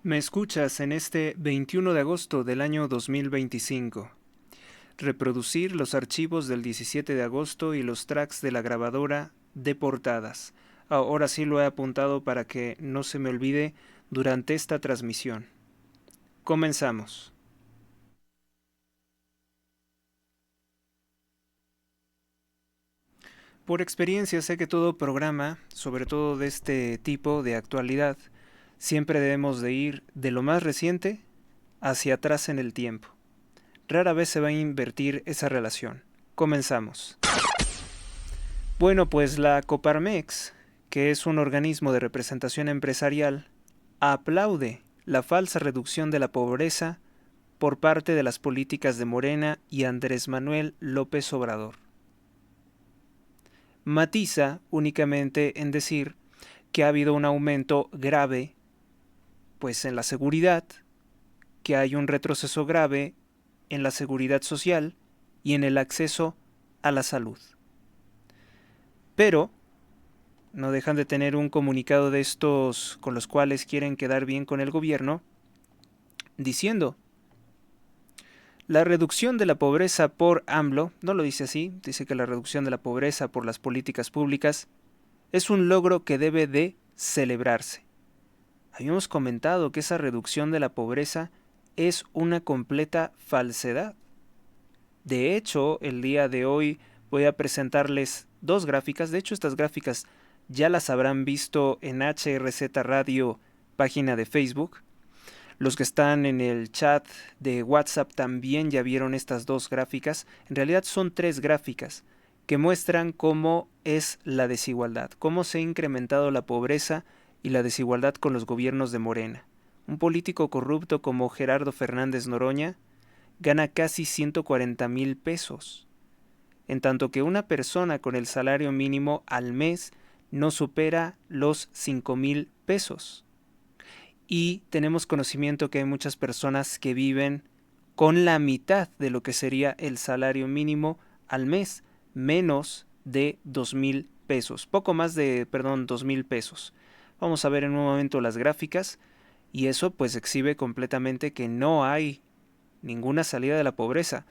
Me escuchas en este 21 de agosto del año 2025. Reproducir los archivos del 17 de agosto y los tracks de la grabadora de portadas. Ahora sí lo he apuntado para que no se me olvide durante esta transmisión. Comenzamos. Por experiencia sé que todo programa, sobre todo de este tipo de actualidad, siempre debemos de ir de lo más reciente hacia atrás en el tiempo. Rara vez se va a invertir esa relación. Comenzamos. Bueno, pues la Coparmex, que es un organismo de representación empresarial, aplaude la falsa reducción de la pobreza por parte de las políticas de Morena y Andrés Manuel López Obrador. Matiza únicamente en decir que ha habido un aumento grave pues en la seguridad, que hay un retroceso grave en la seguridad social y en el acceso a la salud. Pero no dejan de tener un comunicado de estos con los cuales quieren quedar bien con el gobierno, diciendo: la reducción de la pobreza por AMLO, no lo dice así, dice que la reducción de la pobreza por las políticas públicas es un logro que debe de celebrarse. Habíamos comentado que esa reducción de la pobreza es una completa falsedad. De hecho, el día de hoy voy a presentarles dos gráficas. De hecho, estas gráficas ya las habrán visto en HRZ Radio, página de Facebook. Los que están en el chat de WhatsApp también ya vieron estas dos gráficas. En realidad son tres gráficas que muestran cómo es la desigualdad, cómo se ha incrementado la pobreza y la desigualdad con los gobiernos de Morena. Un político corrupto como Gerardo Fernández Noroña gana casi 140,000 pesos, en tanto que una persona con el salario mínimo al mes no supera los 5,000 pesos. Y tenemos conocimiento que hay muchas personas que viven con la mitad de lo que sería el salario mínimo al mes, menos de 2,000 pesos, poco más de, 2,000 pesos. Vamos a ver en un momento las gráficas y eso pues exhibe completamente que no hay ninguna salida de la pobreza.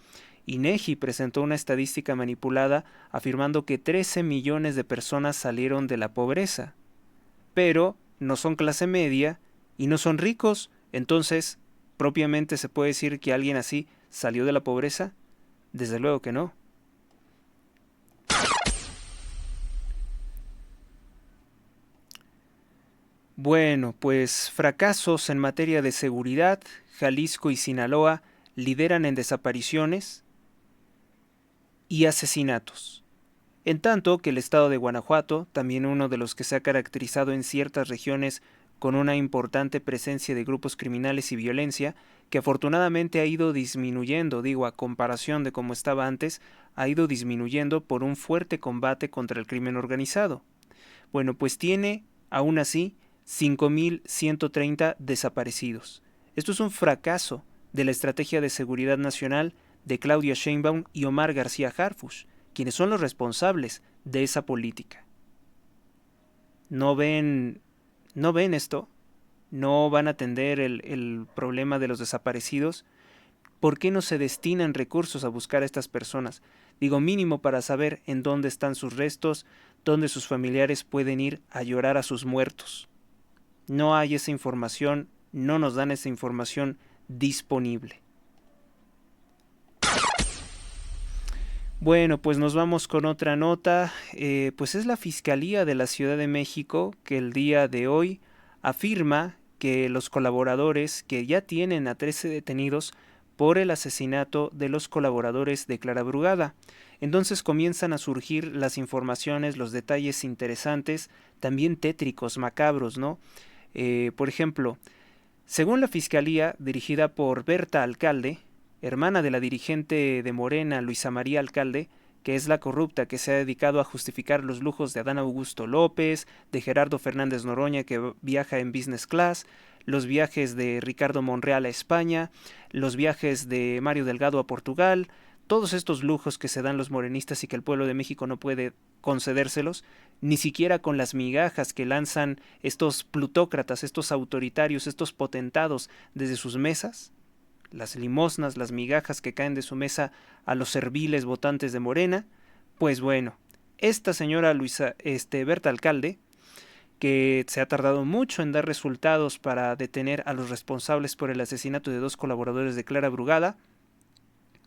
INEGI presentó una estadística manipulada afirmando que 13 millones de personas salieron de la pobreza, pero no son clase media y no son ricos. Entonces, ¿propiamente se puede decir que alguien así salió de la pobreza? Desde luego que no. Bueno, pues fracasos en materia de seguridad. Jalisco y Sinaloa lideran en desapariciones y asesinatos. En tanto que el estado de Guanajuato, también uno de los que se ha caracterizado en ciertas regiones con una importante presencia de grupos criminales y violencia, que afortunadamente ha ido disminuyendo, a comparación de cómo estaba antes, ha ido disminuyendo por un fuerte combate contra el crimen organizado. Bueno, pues tiene, aún así, 5,130 desaparecidos. Esto es un fracaso de la estrategia de seguridad nacional de Claudia Sheinbaum y Omar García Harfuch, quienes son los responsables de esa política. ¿No ven esto? ¿No van a atender el problema de los desaparecidos? ¿Por qué no se destinan recursos a buscar a estas personas? Mínimo para saber en dónde están sus restos, dónde sus familiares pueden ir a llorar a sus muertos. No hay esa información, no nos dan esa información disponible. Bueno, pues nos vamos con otra nota. Pues es la Fiscalía de la Ciudad de México que el día de hoy afirma que los colaboradores, que ya tienen a 13 detenidos por el asesinato de los colaboradores de Clara Brugada. Entonces comienzan a surgir las informaciones, los detalles interesantes, también tétricos, macabros, ¿no? Por ejemplo, según la Fiscalía, dirigida por Berta Alcalde, hermana de la dirigente de Morena, Luisa María Alcalde, que es la corrupta que se ha dedicado a justificar los lujos de Adán Augusto López, de Gerardo Fernández Noroña, que viaja en business class, los viajes de Ricardo Monreal a España, los viajes de Mario Delgado a Portugal, todos estos lujos que se dan los morenistas y que el pueblo de México no puede concedérselos, ni siquiera con las migajas que lanzan estos plutócratas, estos autoritarios, estos potentados desde sus mesas, las limosnas, las migajas que caen de su mesa a los serviles votantes de Morena. Pues bueno, esta señora Berta Alcalde, que se ha tardado mucho en dar resultados para detener a los responsables por el asesinato de 2 colaboradores de Clara Brugada,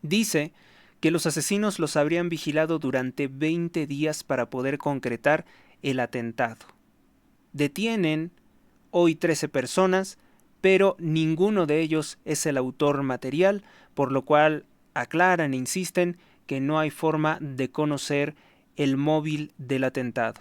dice que los asesinos los habrían vigilado durante 20 días para poder concretar el atentado. Detienen hoy 13 personas, pero ninguno de ellos es el autor material, por lo cual aclaran e insisten que no hay forma de conocer el móvil del atentado.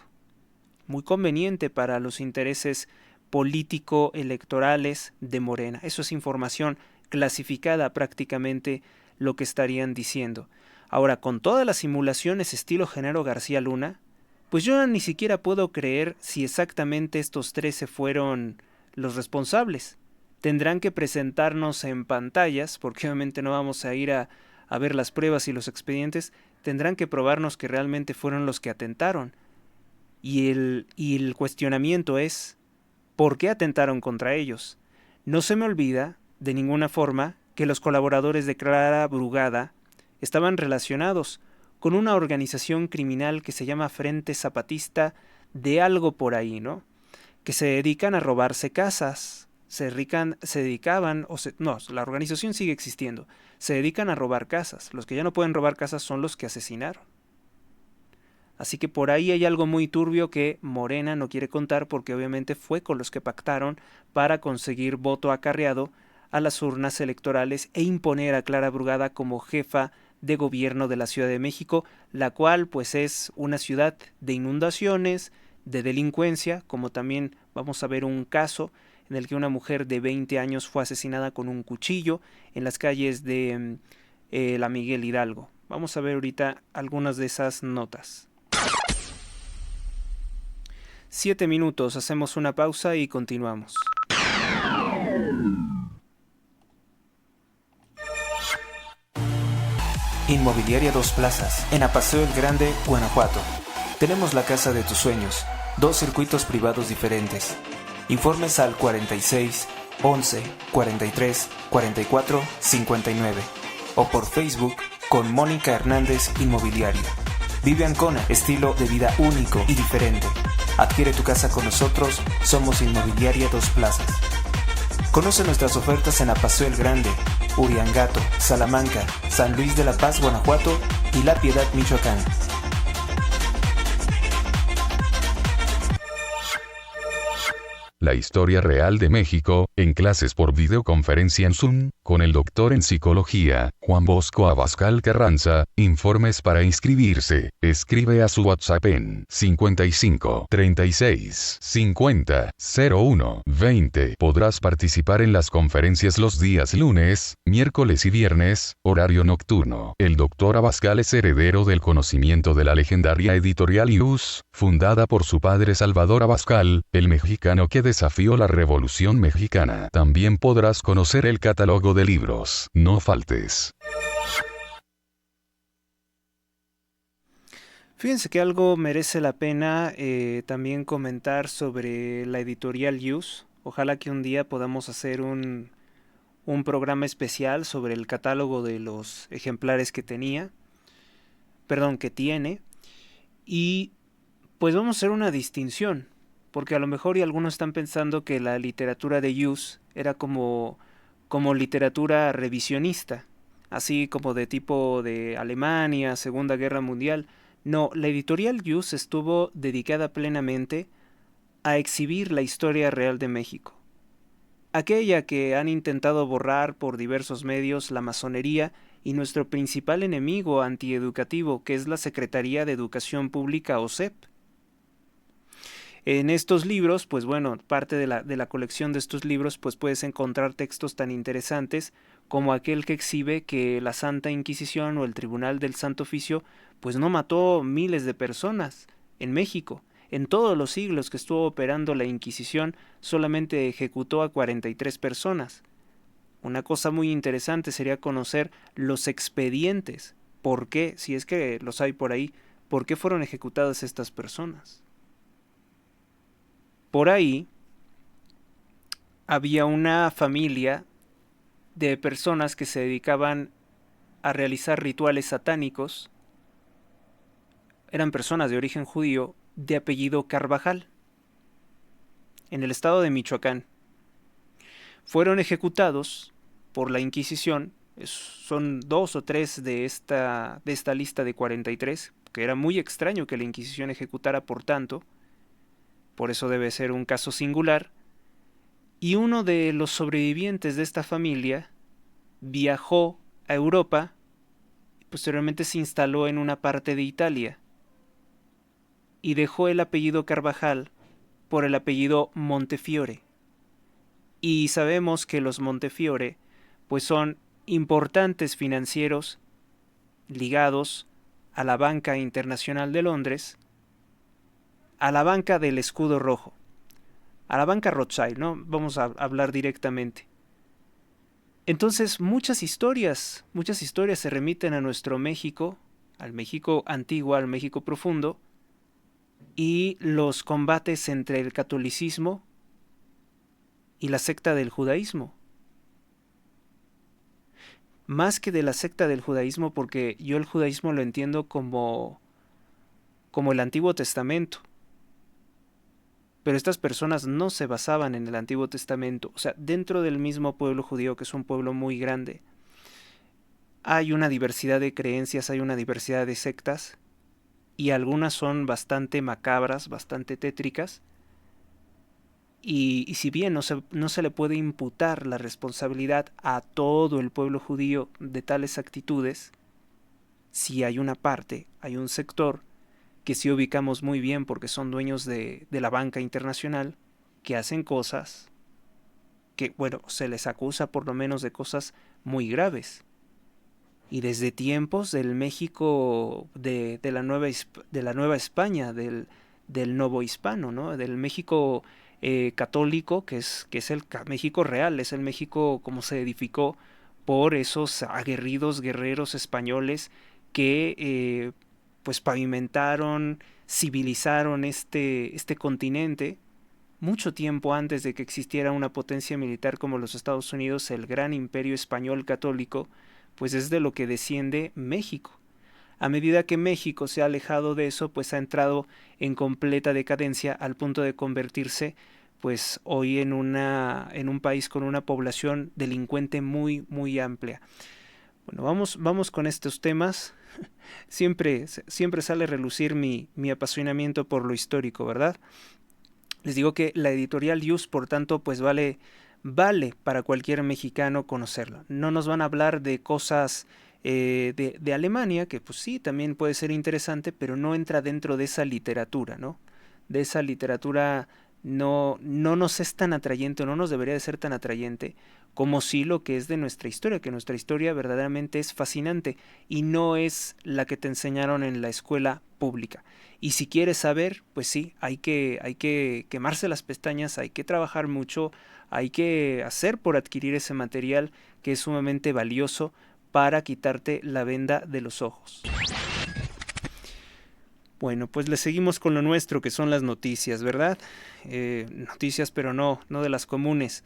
Muy conveniente para los intereses político-electorales de Morena. Eso es información clasificada prácticamente lo que estarían diciendo. Ahora, con todas las simulaciones estilo Genaro García Luna, pues yo ni siquiera puedo creer si exactamente estos 13 fueron los responsables. Tendrán que presentarnos en pantallas, porque obviamente no vamos a ir a ver las pruebas y los expedientes, tendrán que probarnos que realmente fueron los que atentaron. Y el cuestionamiento es, ¿por qué atentaron contra ellos? No se me olvida, de ninguna forma, que los colaboradores de Clara Brugada estaban relacionados con una organización criminal que se llama Frente Zapatista de algo por ahí, ¿no? Que se dedican a robarse casas, la organización sigue existiendo, se dedican a robar casas. Los que ya no pueden robar casas son los que asesinaron. Así que por ahí hay algo muy turbio que Morena no quiere contar, porque obviamente fue con los que pactaron para conseguir voto acarreado a las urnas electorales e imponer a Clara Brugada como jefa de gobierno de la Ciudad de México, la cual pues es una ciudad de inundaciones, de delincuencia, como también vamos a ver un caso en el que una mujer de 20 años fue asesinada con un cuchillo en las calles de la Miguel Hidalgo. Vamos a ver ahorita algunas de esas notas. 7 minutos, hacemos una pausa y continuamos. Inmobiliaria Dos Plazas, en Apaseo El Grande, Guanajuato. Tenemos la casa de tus sueños, 2 circuitos privados diferentes. Informes al 46 11 43 44 59 o por Facebook con Mónica Hernández Inmobiliaria. Vive Ancona, estilo de vida único y diferente. Adquiere tu casa con nosotros, somos Inmobiliaria Dos Plazas. Conoce nuestras ofertas en Apaseo El Grande, Uriangato, Salamanca, San Luis de la Paz, Guanajuato y La Piedad, Michoacán. La historia real de México, en clases por videoconferencia en Zoom, con el doctor en psicología, Juan Bosco Abascal Carranza. Informes para inscribirse. Escribe a su WhatsApp en 55 36 50 01 20. Podrás participar en las conferencias los días lunes, miércoles y viernes, horario nocturno. El doctor Abascal es heredero del conocimiento de la legendaria editorial IUS, fundada por su padre Salvador Abascal, el mexicano que desafió la Revolución Mexicana. También podrás conocer el catálogo de libros. No faltes. Fíjense que algo merece la pena también comentar sobre la editorial IUS. Ojalá que un día podamos hacer un programa especial sobre el catálogo de los ejemplares que tiene. Y pues vamos a hacer una distinción, porque a lo mejor y algunos están pensando que la literatura de IUS era como literatura revisionista, así como de tipo de Alemania, Segunda Guerra Mundial. No, la editorial IUS estuvo dedicada plenamente a exhibir la historia real de México. Aquella que han intentado borrar por diversos medios la masonería y nuestro principal enemigo antieducativo, que es la Secretaría de Educación Pública o SEP. En estos libros, pues bueno, parte de la colección de estos libros, pues puedes encontrar textos tan interesantes como aquel que exhibe que la Santa Inquisición o el Tribunal del Santo Oficio, pues no mató miles de personas en México. En todos los siglos que estuvo operando la Inquisición, solamente ejecutó a 43 personas. Una cosa muy interesante sería conocer los expedientes por qué, si es que los hay por ahí, por qué fueron ejecutadas estas personas. Por ahí había una familia de personas que se dedicaban a realizar rituales satánicos. Eran personas de origen judío de apellido Carvajal, en el estado de Michoacán. Fueron ejecutados por la Inquisición. Son 2 o 3 de esta lista de 43, que era muy extraño que la Inquisición ejecutara por tanto. Por eso debe ser un caso singular. Y uno de los sobrevivientes de esta familia viajó a Europa y posteriormente se instaló en una parte de Italia y dejó el apellido Carvajal por el apellido Montefiore. Y sabemos que los Montefiore pues son importantes financieros ligados a la Banca Internacional de Londres, a la banca del escudo rojo, a la banca Rothschild, ¿no? Vamos a hablar directamente. Entonces muchas historias se remiten a nuestro México, al México antiguo, al México profundo, y los combates entre el catolicismo y la secta del judaísmo. Más que de la secta del judaísmo, porque yo el judaísmo lo entiendo como el Antiguo Testamento. Pero estas personas no se basaban en el Antiguo Testamento. O sea, dentro del mismo pueblo judío, que es un pueblo muy grande, hay una diversidad de creencias, hay una diversidad de sectas, y algunas son bastante macabras, bastante tétricas, y si bien no se le puede imputar la responsabilidad a todo el pueblo judío de tales actitudes, sí hay una parte, hay un sector que sí ubicamos muy bien porque son dueños de la banca internacional, que hacen cosas que, bueno, se les acusa por lo menos de cosas muy graves. Y desde tiempos del México de la Nueva España, del Novo Hispano, ¿no? Del México católico, que es el México real, es el México como se edificó por esos aguerridos guerreros españoles que pues pavimentaron, civilizaron este continente mucho tiempo antes de que existiera una potencia militar como los Estados Unidos. El gran imperio español católico pues es de lo que desciende México. A medida que México se ha alejado de eso, pues ha entrado en completa decadencia al punto de convertirse pues hoy en un país con una población delincuente muy muy amplia. Bueno, vamos con estos temas. Siempre sale a relucir mi apasionamiento por lo histórico, ¿verdad? Les digo que la editorial Yus, por tanto, pues vale para cualquier mexicano conocerlo. No nos van a hablar de cosas de Alemania, que pues sí, también puede ser interesante, pero no entra dentro de esa literatura, ¿no? De esa literatura no nos es tan atrayente, o no nos debería de ser tan atrayente como sí lo que es de nuestra historia, que nuestra historia verdaderamente es fascinante y no es la que te enseñaron en la escuela pública. Y si quieres saber, pues sí, hay que quemarse las pestañas, hay que trabajar mucho, hay que hacer por adquirir ese material que es sumamente valioso para quitarte la venda de los ojos. Bueno, pues le seguimos con lo nuestro, que son las noticias, ¿verdad? Noticias, pero no de las comunes.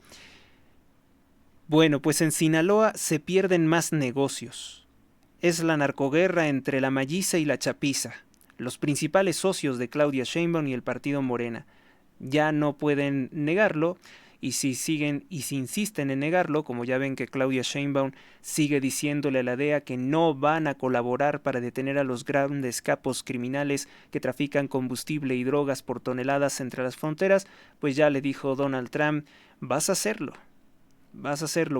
Bueno, pues en Sinaloa se pierden más negocios. Es la narcoguerra entre la Malliza y la Chapiza, los principales socios de Claudia Sheinbaum y el partido Morena. Ya no pueden negarlo, y si insisten en negarlo, como ya ven que Claudia Sheinbaum sigue diciéndole a la DEA que no van a colaborar para detener a los grandes capos criminales que trafican combustible y drogas por toneladas entre las fronteras, pues ya le dijo Donald Trump, vas a hacerlo,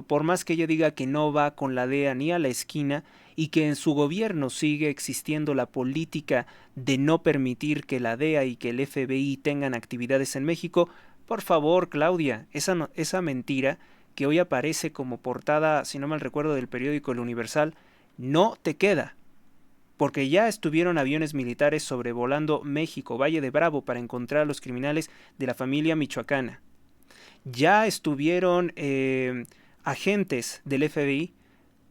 por más que ella diga que no va con la DEA ni a la esquina y que en su gobierno sigue existiendo la política de no permitir que la DEA y que el FBI tengan actividades en México. Por favor, Claudia, esa mentira que hoy aparece como portada, si no mal recuerdo, del periódico El Universal, no te queda, porque ya estuvieron aviones militares sobrevolando México, Valle de Bravo, para encontrar a los criminales de la familia michoacana. Ya estuvieron agentes del FBI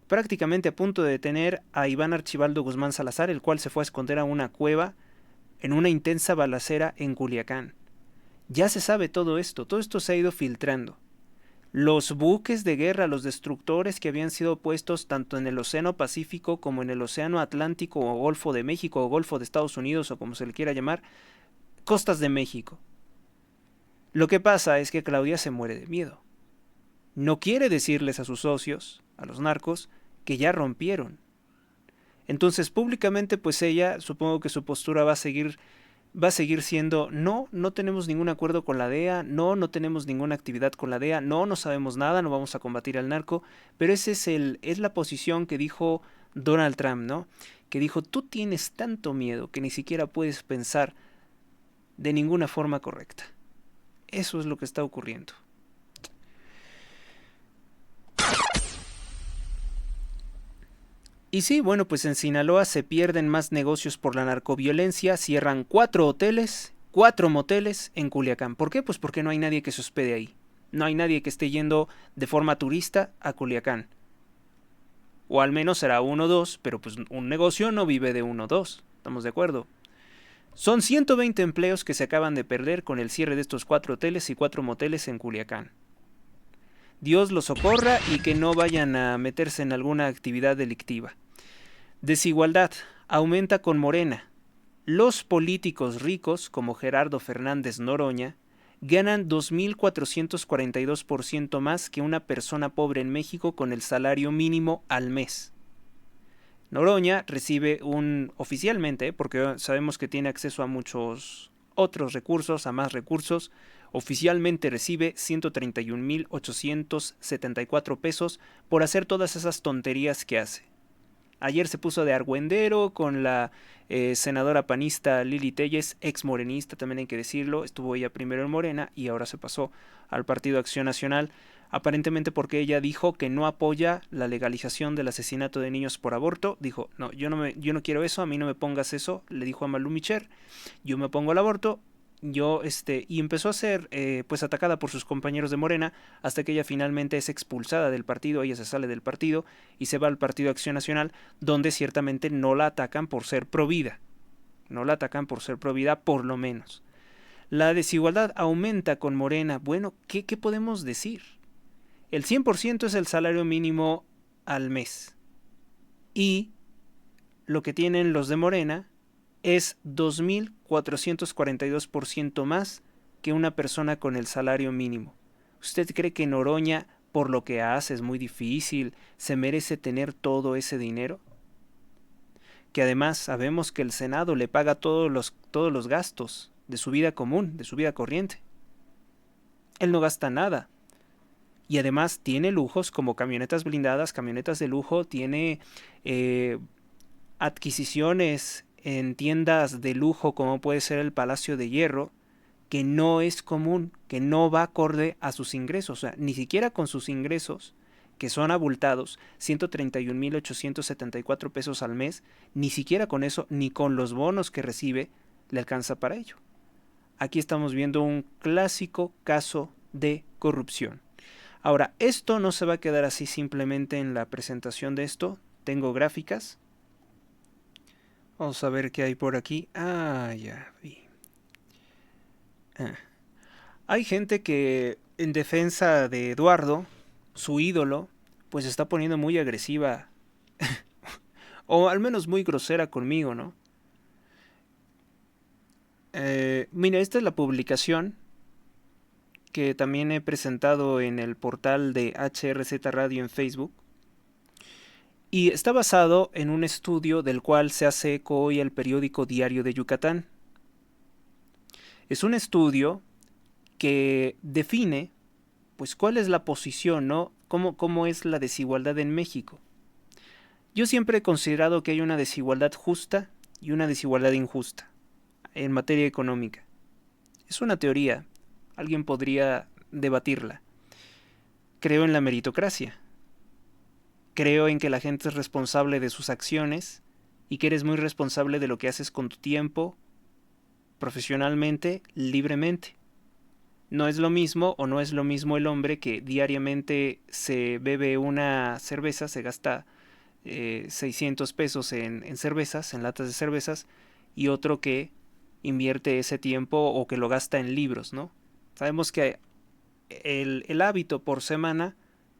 prácticamente a punto de detener a Iván Archibaldo Guzmán Salazar, el cual se fue a esconder a una cueva en una intensa balacera en Culiacán. Ya se sabe todo esto se ha ido filtrando. Los buques de guerra, los destructores que habían sido puestos tanto en el Océano Pacífico como en el Océano Atlántico o Golfo de México o Golfo de Estados Unidos o como se le quiera llamar, costas de México. Lo que pasa es que Claudia se muere de miedo. No quiere decirles a sus socios, a los narcos, que ya rompieron. Entonces públicamente pues ella, supongo que su postura va a seguir siendo no tenemos ningún acuerdo con la DEA, no tenemos ninguna actividad con la DEA, no sabemos nada, no vamos a combatir al narco, pero esa es la posición que dijo Donald Trump, ¿no? Que dijo, tú tienes tanto miedo que ni siquiera puedes pensar de ninguna forma correcta. Eso es lo que está ocurriendo. Y sí, bueno, pues en Sinaloa se pierden más negocios por la narcoviolencia, cierran 4 hoteles, 4 moteles en Culiacán. ¿Por qué? Pues porque no hay nadie que se hospede ahí. No hay nadie que esté yendo de forma turista a Culiacán. O al menos será 1 o 2, pero pues un negocio no vive de 1 o 2. ¿Estamos de acuerdo? Son 120 empleos que se acaban de perder con el cierre de estos 4 hoteles y 4 moteles en Culiacán. Dios los socorra y que no vayan a meterse en alguna actividad delictiva. Desigualdad. Aumenta con Morena. Los políticos ricos, como Gerardo Fernández Noroña, ganan 2.442% más que una persona pobre en México con el salario mínimo al mes. Noroña recibe oficialmente, porque sabemos que tiene acceso a muchos otros recursos, a más recursos, oficialmente recibe 131.874 pesos por hacer todas esas tonterías que hace. Ayer se puso de argüendero con la senadora panista Lili Téllez, ex morenista, también hay que decirlo. Estuvo ella primero en Morena y ahora se pasó al Partido Acción Nacional, aparentemente porque ella dijo que no apoya la legalización del asesinato de niños por aborto. Dijo, no, yo no quiero eso, a mí no me pongas eso, le dijo a Malú Micher, yo me pongo al aborto. Y empezó a ser pues atacada por sus compañeros de Morena hasta que ella finalmente es expulsada del partido. Ella se sale del partido y se va al Partido Acción Nacional, donde ciertamente no la atacan por ser provida. No la atacan por ser provida, por lo menos. La desigualdad aumenta con Morena. Bueno, ¿qué podemos decir? El 100% es el salario mínimo al mes. Y lo que tienen los de Morena es 2.442% más que una persona con el salario mínimo. ¿Usted cree que Noroña, por lo que hace, es muy difícil, se merece tener todo ese dinero? Que además sabemos que el Senado le paga todos los gastos de su vida común, de su vida corriente. Él no gasta nada. Y además tiene lujos como camionetas blindadas, camionetas de lujo, tiene adquisiciones en tiendas de lujo como puede ser el Palacio de Hierro, que no es común, que no va acorde a sus ingresos, o sea, ni siquiera con sus ingresos, que son abultados, 131.874 pesos al mes, ni siquiera con eso, ni con los bonos que recibe, le alcanza para ello. Aquí estamos viendo un clásico caso de corrupción. Ahora, esto no se va a quedar así simplemente en la presentación de esto, tengo gráficas. Vamos a ver qué hay por aquí. Ya vi. Hay gente que en defensa de Eduardo, su ídolo, pues está poniendo muy agresiva. O al menos muy grosera conmigo, ¿no? Mira, esta es la publicación que también he presentado en el portal de HRZ Radio en Facebook. Y está basado en un estudio del cual se hace eco hoy el periódico Diario de Yucatán. Es un estudio que define, pues, cuál es la posición, ¿no? Cómo es la desigualdad en México. Yo siempre he considerado que hay una desigualdad justa y una desigualdad injusta en materia económica. Es una teoría, alguien podría debatirla. Creo en la meritocracia. Creo en que la gente es responsable de sus acciones y que eres muy responsable de lo que haces con tu tiempo, profesionalmente, libremente. No es lo mismo el hombre que diariamente se bebe una cerveza, se gasta 600 pesos en cervezas, en latas de cervezas, y otro que invierte ese tiempo o que lo gasta en libros, ¿no? Sabemos que el hábito por semana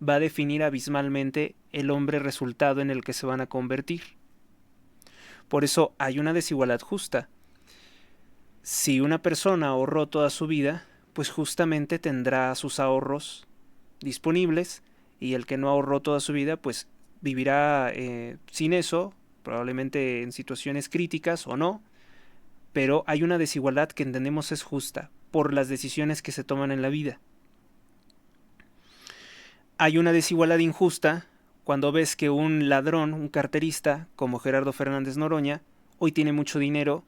va a definir abismalmente el hombre resultado en el que se van a convertir. Por eso hay una desigualdad justa. Si una persona ahorró toda su vida, pues justamente tendrá sus ahorros disponibles, y el que no ahorró toda su vida, pues vivirá sin eso, probablemente en situaciones críticas o no, pero hay una desigualdad que entendemos es justa por las decisiones que se toman en la vida. Hay una desigualdad injusta cuando ves que un ladrón, un carterista, como Gerardo Fernández Noroña, hoy tiene mucho dinero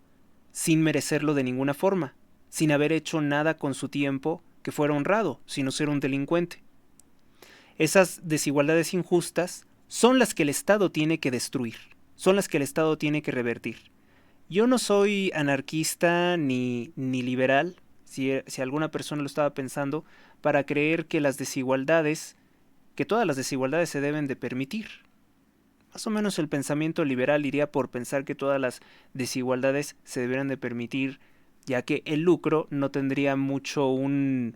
sin merecerlo de ninguna forma, sin haber hecho nada con su tiempo que fuera honrado, sino ser un delincuente. Esas desigualdades injustas son las que el Estado tiene que destruir, son las que el Estado tiene que revertir. Yo no soy anarquista ni liberal, si alguna persona lo estaba pensando, para creer que que todas las desigualdades se deben de permitir. Más o menos el pensamiento liberal iría por pensar que todas las desigualdades se deberían de permitir, ya que el lucro no tendría mucho una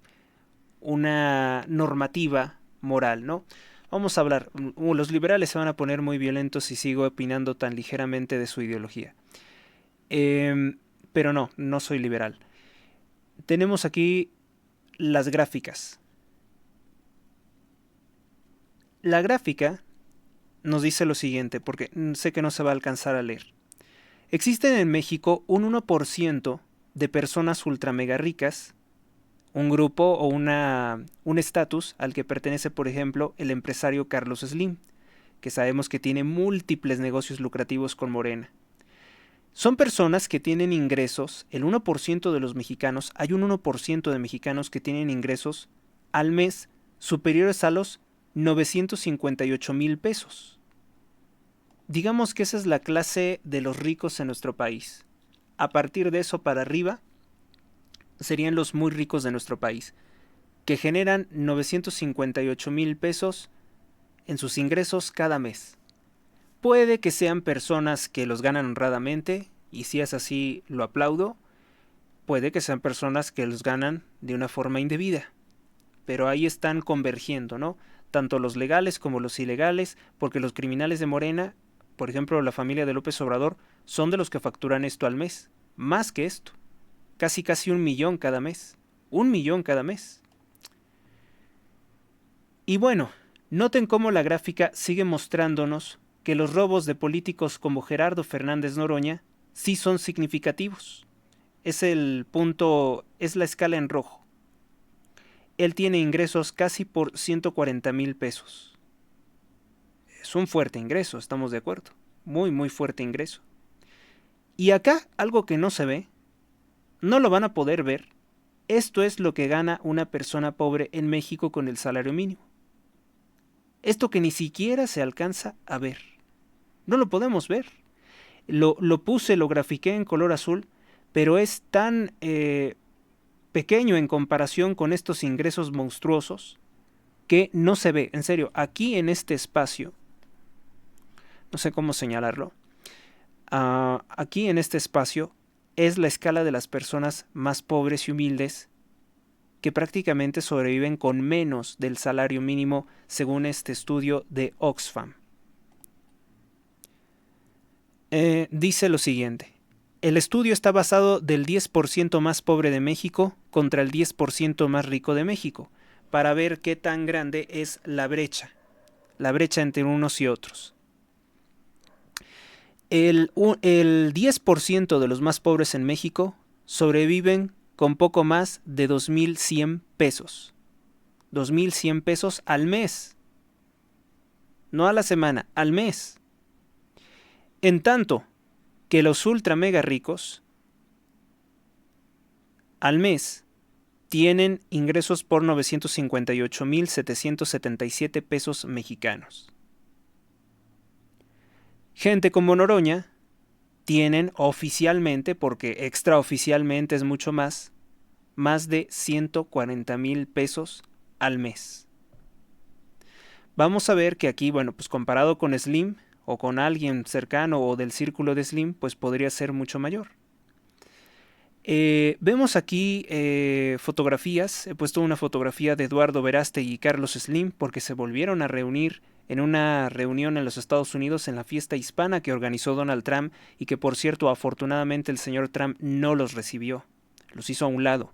normativa moral, ¿no? Vamos a hablar, los liberales se van a poner muy violentos si sigo opinando tan ligeramente de su ideología. Pero no soy liberal. Tenemos aquí las gráficas. La gráfica nos dice lo siguiente, porque sé que no se va a alcanzar a leer. Existen en México un 1% de personas ultra mega ricas, un grupo o un estatus al que pertenece, por ejemplo, el empresario Carlos Slim, que sabemos que tiene múltiples negocios lucrativos con Morena. Son personas que tienen ingresos, el 1% de los mexicanos, hay un 1% de mexicanos que tienen ingresos al mes superiores a los 958,000 pesos. Digamos que esa es la clase de los ricos en nuestro país. A partir de eso para arriba serían los muy ricos de nuestro país, que generan 958,000 pesos en sus ingresos cada mes. Puede que sean personas que los ganan honradamente, y si es así lo aplaudo. Puede que sean personas que los ganan de una forma indebida, pero ahí están convergiendo, ¿no? Tanto los legales como los ilegales, porque los criminales de Morena, por ejemplo la familia de López Obrador, son de los que facturan esto al mes, más que esto, casi 1 millón cada mes, 1 millón cada mes. Y bueno, noten cómo la gráfica sigue mostrándonos que los robos de políticos como Gerardo Fernández Noroña sí son significativos. Es el punto, es la escala en rojo. Él tiene ingresos casi por 140,000 pesos. Es un fuerte ingreso, estamos de acuerdo. Muy, muy fuerte ingreso. Y acá, algo que no se ve, no lo van a poder ver. Esto es lo que gana una persona pobre en México con el salario mínimo. Esto que ni siquiera se alcanza a ver. No lo podemos ver. Lo puse, lo grafiqué en color azul, pero es tan pequeño en comparación con estos ingresos monstruosos que no se ve. En serio, aquí en este espacio, no sé cómo señalarlo, aquí en este espacio es la escala de las personas más pobres y humildes que prácticamente sobreviven con menos del salario mínimo según este estudio de Oxfam. Dice lo siguiente: el estudio está basado del 10% más pobre de México contra el 10% más rico de México, para ver qué tan grande es la brecha entre unos y otros. El 10% de los más pobres en México sobreviven con poco más de 2,100 pesos. 2,100 pesos al mes. No a la semana, al mes. En tanto que los ultra mega ricos al mes tienen ingresos por 958,777 pesos mexicanos. Gente como Noroña tienen oficialmente, porque extraoficialmente es mucho más de 140,000 pesos al mes. Vamos a ver que aquí, bueno, pues comparado con Slim o con alguien cercano o del círculo de Slim, pues podría ser mucho mayor. Vemos aquí fotografías. He puesto una fotografía de Eduardo Verástegui y Carlos Slim porque se volvieron a reunir en una reunión en los Estados Unidos en la fiesta hispana que organizó Donald Trump y que, por cierto, afortunadamente el señor Trump no los recibió, los hizo a un lado.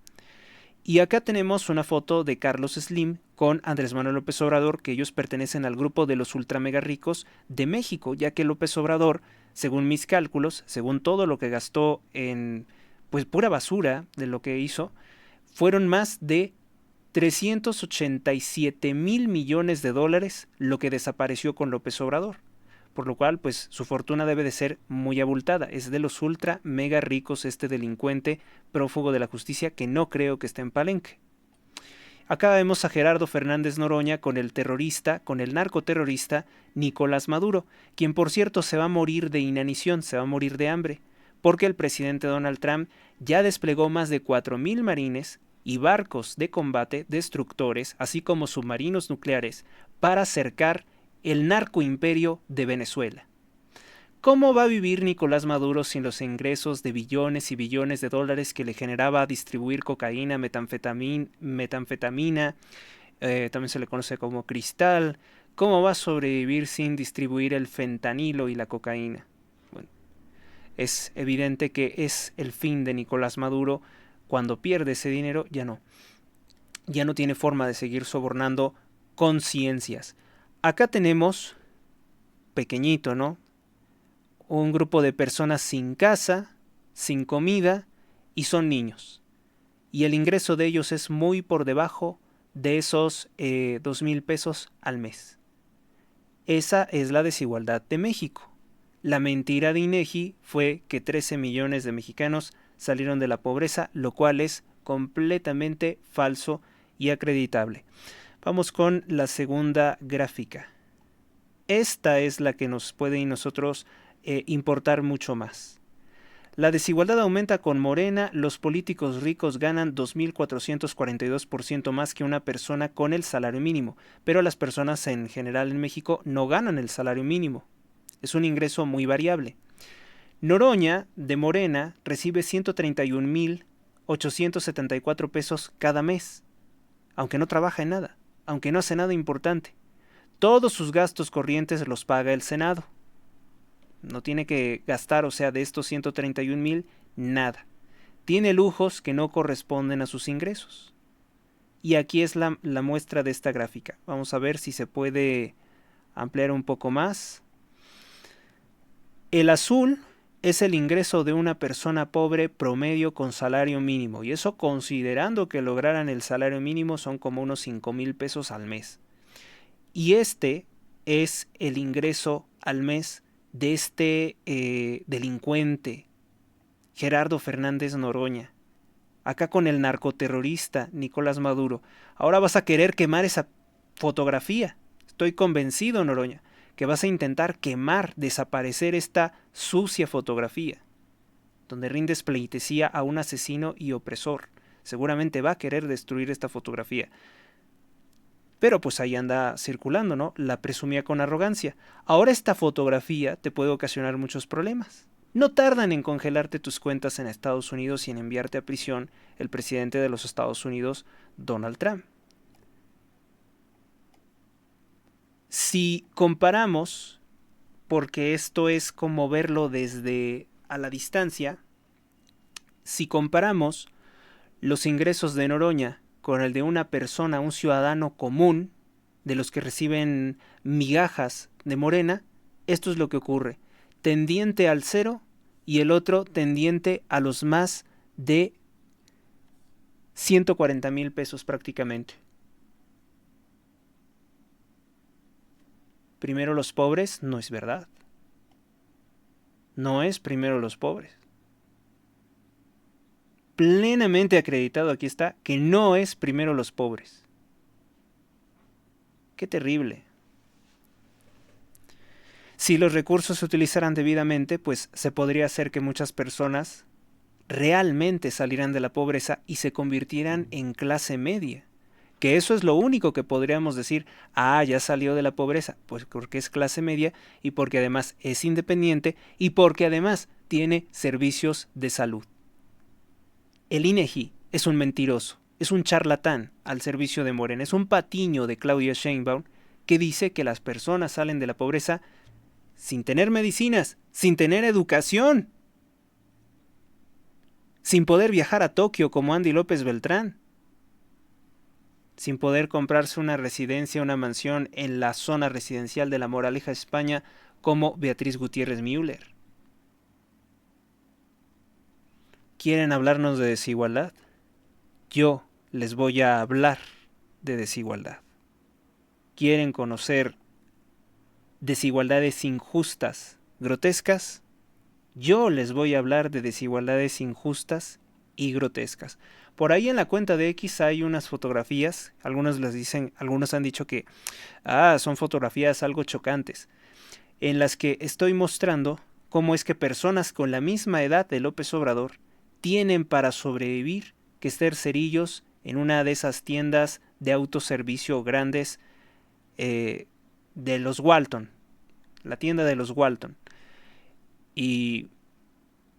Y acá tenemos una foto de Carlos Slim con Andrés Manuel López Obrador, que ellos pertenecen al grupo de los ultra mega ricos de México, ya que López Obrador, según mis cálculos, según todo lo que gastó en pues pura basura de lo que hizo, fueron más de 387 mil millones de dólares lo que desapareció con López Obrador, por lo cual pues su fortuna debe de ser muy abultada. Es de los ultra mega ricos este delincuente prófugo de la justicia que no creo que esté en Palenque. Acá vemos a Gerardo Fernández Noroña con el terrorista, con el narcoterrorista Nicolás Maduro, quien por cierto se va a morir de inanición, se va a morir de hambre, porque el presidente Donald Trump ya desplegó más de 4,000 marines y barcos de combate destructores, así como submarinos nucleares, para cercar el narcoimperio de Venezuela. ¿Cómo va a vivir Nicolás Maduro sin los ingresos de billones y billones de dólares que le generaba distribuir cocaína, metanfetamina, también se le conoce como cristal? ¿Cómo va a sobrevivir sin distribuir el fentanilo y la cocaína? Bueno, es evidente que es el fin de Nicolás Maduro. Cuando pierde ese dinero, ya no tiene forma de seguir sobornando conciencias. Acá tenemos, pequeñito, ¿no?, un grupo de personas sin casa, sin comida, y son niños. Y el ingreso de ellos es muy por debajo de esos 2,000 pesos al mes. Esa es la desigualdad de México. La mentira de INEGI fue que 13 millones de mexicanos salieron de la pobreza, lo cual es completamente falso y acreditable. Vamos con la segunda gráfica. Esta es la que nos puede y nosotros importar mucho más. La desigualdad aumenta con Morena. Los políticos ricos ganan 2,442% más que una persona con el salario mínimo, pero las personas en general en México no ganan el salario mínimo. Es un ingreso muy variable. Noroña, de Morena, recibe 131,874 pesos cada mes, aunque no trabaja en nada, aunque no hace nada importante. Todos sus gastos corrientes los paga el Senado. No tiene que gastar, o sea, de estos 131,000, nada. Tiene lujos que no corresponden a sus ingresos. Y aquí es la muestra de esta gráfica. Vamos a ver si se puede ampliar un poco más. El azul es el ingreso de una persona pobre promedio con salario mínimo. Y eso considerando que lograran el salario mínimo son como unos 5,000 pesos al mes. Y este es el ingreso al mes de este delincuente, Gerardo Fernández Noroña, acá con el narcoterrorista Nicolás Maduro. Ahora vas a querer quemar esa fotografía. Estoy convencido, Noroña, que vas a intentar quemar, desaparecer esta sucia fotografía, donde rindes pleitesía a un asesino y opresor. Seguramente va a querer destruir esta fotografía. Pero pues ahí anda circulando, ¿no? La presumía con arrogancia. Ahora esta fotografía te puede ocasionar muchos problemas. No tardan en congelarte tus cuentas en Estados Unidos y en enviarte a prisión el presidente de los Estados Unidos, Donald Trump. Si comparamos, porque esto es como verlo desde a la distancia, si comparamos los ingresos de Noroña con el de una persona, un ciudadano común, de los que reciben migajas de Morena, esto es lo que ocurre. Tendiente al cero y el otro tendiente a los más de 140,000 pesos prácticamente. Primero los pobres, no es verdad. No es primero los pobres. Plenamente acreditado, aquí está, que no es primero los pobres. Qué terrible. Si los recursos se utilizaran debidamente, pues se podría hacer que muchas personas realmente salieran de la pobreza y se convirtieran en clase media, Que eso es lo único que podríamos decir, ya salió de la pobreza, pues porque es clase media y porque además es independiente y porque además tiene servicios de salud. El INEGI es un mentiroso, es un charlatán al servicio de Morena, es un patiño de Claudia Sheinbaum que dice que las personas salen de la pobreza sin tener medicinas, sin tener educación, sin poder viajar a Tokio como Andy López Beltrán, sin poder comprarse una residencia, una mansión en la zona residencial de La Moraleja, España, como Beatriz Gutiérrez Müller. ¿Quieren hablarnos de desigualdad? Yo les voy a hablar de desigualdad. ¿Quieren conocer desigualdades injustas, grotescas? Yo les voy a hablar de desigualdades injustas y grotescas. Por ahí en la cuenta de X hay unas fotografías, algunos han dicho que son fotografías algo chocantes, en las que estoy mostrando cómo es que personas con la misma edad de López Obrador tienen para sobrevivir que ser cerillos en una de esas tiendas de autoservicio grandes de los Walton, la tienda de los Walton. Y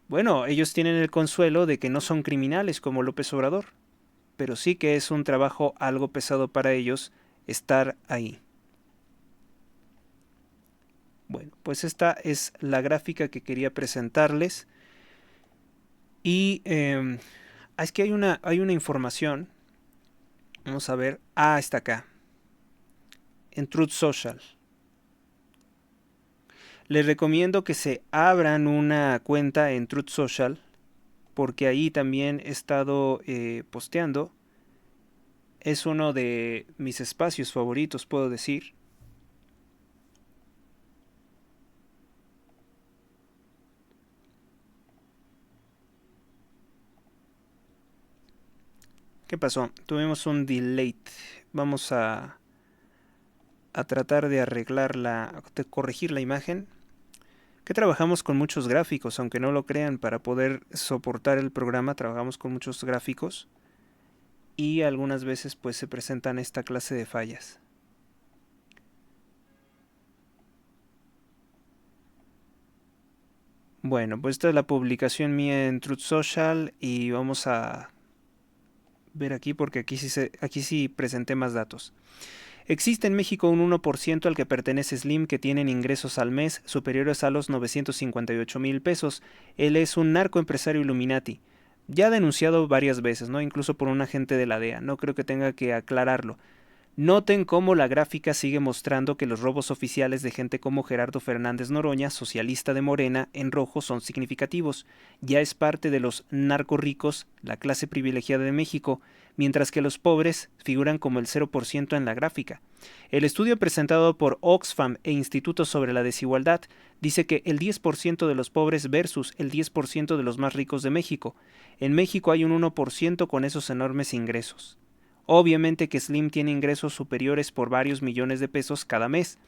bueno, ellos tienen el consuelo de que no son criminales como López Obrador, pero sí que es un trabajo algo pesado para ellos estar ahí. Bueno, pues esta es la gráfica que quería presentarles. Y es que hay una información. Vamos a ver. Está acá. En Truth Social. Les recomiendo que se abran una cuenta en Truth Social, porque ahí también he estado posteando. Es uno de mis espacios favoritos, puedo decir. ¿Qué pasó? Tuvimos un delay. Vamos a tratar de de corregir la imagen. Que trabajamos con muchos gráficos, aunque no lo crean, para poder soportar el programa trabajamos con muchos gráficos y algunas veces pues se presentan esta clase de fallas. Bueno, pues esta es la publicación mía en Truth Social y vamos a ver aquí porque aquí sí presenté más datos. Existe en México un 1% al que pertenece Slim que tienen ingresos al mes superiores a los 958,000 pesos. Él es un narcoempresario Illuminati. Ya denunciado varias veces, ¿no? Incluso por un agente de la DEA. No creo que tenga que aclararlo. Noten cómo la gráfica sigue mostrando que los robos oficiales de gente como Gerardo Fernández Noroña, socialista de Morena, en rojo son significativos. Ya es parte de los narcorricos, la clase privilegiada de México, mientras que los pobres figuran como el 0% en la gráfica. El estudio presentado por Oxfam e Instituto sobre la Desigualdad dice que el 10% de los pobres versus el 10% de los más ricos de México. En México hay un 1% con esos enormes ingresos. Obviamente que Slim tiene ingresos superiores por varios millones de pesos cada mes.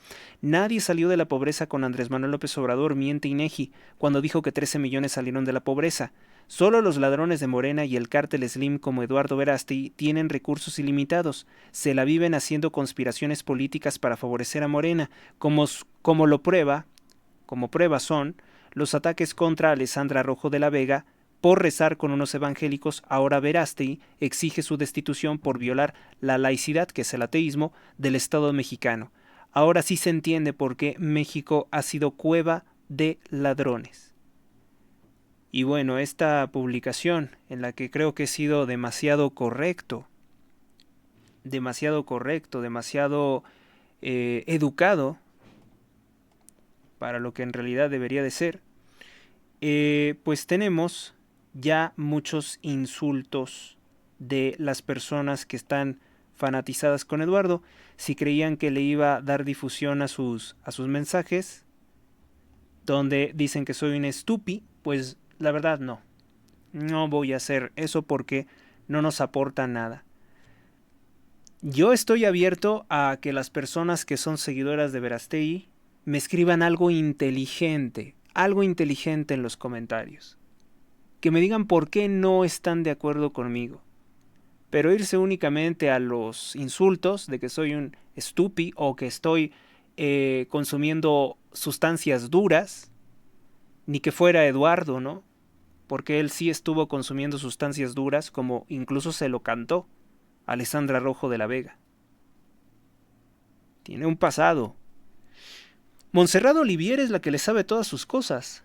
Nadie salió de la pobreza con Andrés Manuel López Obrador, miente INEGI, cuando dijo que 13 millones salieron de la pobreza. Solo los ladrones de Morena y el cártel Slim como Eduardo Verástegui tienen recursos ilimitados. Se la viven haciendo conspiraciones políticas para favorecer a Morena, como prueba son los ataques contra Alessandra Rojo de la Vega. Por rezar con unos evangélicos, ahora Verástegui exige su destitución por violar la laicidad, que es el ateísmo, del Estado mexicano. Ahora sí se entiende por qué México ha sido cueva de ladrones. Y bueno, esta publicación, en la que creo que he sido demasiado correcto, demasiado educado, para lo que en realidad debería de ser, pues tenemos ya muchos insultos de las personas que están fanatizadas con Eduardo. Si creían que le iba a dar difusión a sus mensajes, donde dicen que soy un estúpido, pues la verdad no. No voy a hacer eso porque no nos aporta nada. Yo estoy abierto a que las personas que son seguidoras de Verástegui me escriban algo inteligente en los comentarios. Que me digan por qué no están de acuerdo conmigo. Pero irse únicamente a los insultos de que soy un estúpido o que estoy consumiendo sustancias duras, ni que fuera Eduardo, ¿no? Porque él sí estuvo consumiendo sustancias duras, como incluso se lo cantó Alessandra Rojo de la Vega. Tiene un pasado. Montserrat Olivier es la que le sabe todas sus cosas.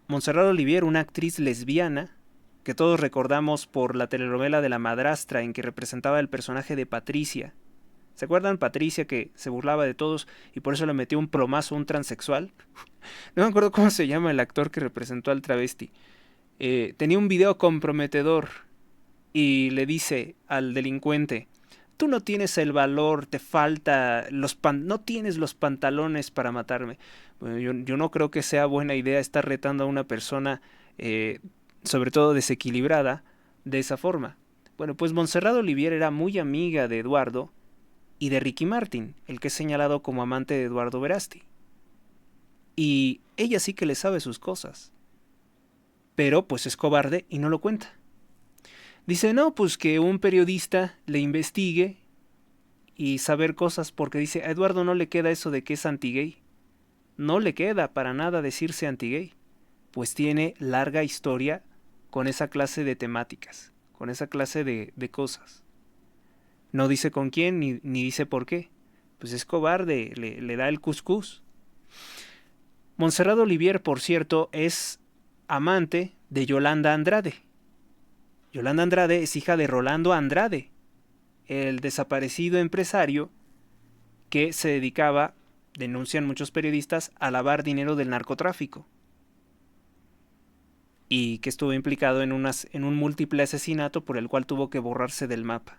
Montserrat Olivier, una actriz lesbiana que todos recordamos por la telenovela de La Madrastra, en que representaba el personaje de Patricia. ¿Se acuerdan? Patricia, que se burlaba de todos y por eso le metió un plomazo a un transexual. No me acuerdo cómo se llama el actor que representó al travesti. Tenía un video comprometedor y le dice al delincuente: tú no tienes el valor, te falta, no tienes los pantalones para matarme. Bueno, yo no creo que sea buena idea estar retando a una persona, sobre todo desequilibrada, de esa forma. Bueno, pues Montserrat Olivier era muy amiga de Eduardo y de Ricky Martin, el que es señalado como amante de Eduardo Verástegui. Y ella sí que le sabe sus cosas. Pero pues es cobarde y no lo cuenta. Dice, no, pues que un periodista le investigue y saber cosas, porque dice, a Eduardo no le queda eso de que es anti-gay. No le queda para nada decirse anti-gay. Pues tiene larga historia con esa clase de temáticas, con esa clase de cosas. No dice con quién ni dice por qué. Pues es cobarde, le da el cuscús. Montserrat Olivier, por cierto, es amante de Yolanda Andrade. Yolanda Andrade es hija de Rolando Andrade, el desaparecido empresario que se dedicaba, denuncian muchos periodistas, a lavar dinero del narcotráfico. Y que estuvo implicado en un múltiple asesinato por el cual tuvo que borrarse del mapa.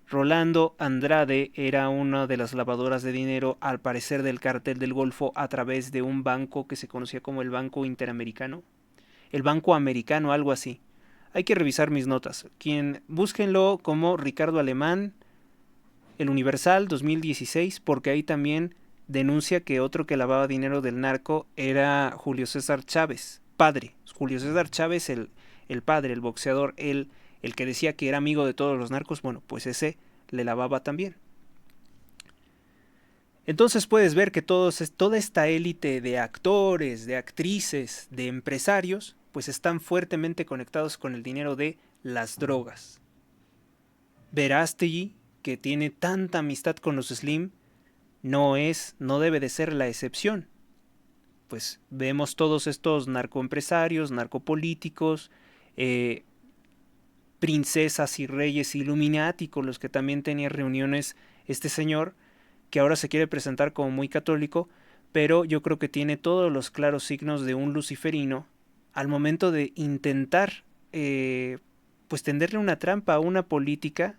Rolando Andrade era una de las lavadoras de dinero, al parecer, del cártel del Golfo a través de un banco que se conocía como el Banco Interamericano. El Banco Americano, algo así. Hay que revisar mis notas. Búsquenlo como Ricardo Alemán, El Universal 2016, porque ahí también denuncia que otro que lavaba dinero del narco era Julio César Chávez, padre. Julio César Chávez, el padre, el boxeador, el que decía que era amigo de todos los narcos. Bueno, pues ese le lavaba también. Entonces puedes ver que toda esta élite de actores, de actrices, de empresarios, pues están fuertemente conectados con el dinero de las drogas. Verástegui, que tiene tanta amistad con los Slim, no debe de ser la excepción. Pues vemos todos estos narcoempresarios, narcopolíticos, princesas y reyes Illuminati, con los que también tenía reuniones este señor, que ahora se quiere presentar como muy católico, pero yo creo que tiene todos los claros signos de un luciferino al momento de intentar pues tenderle una trampa a una política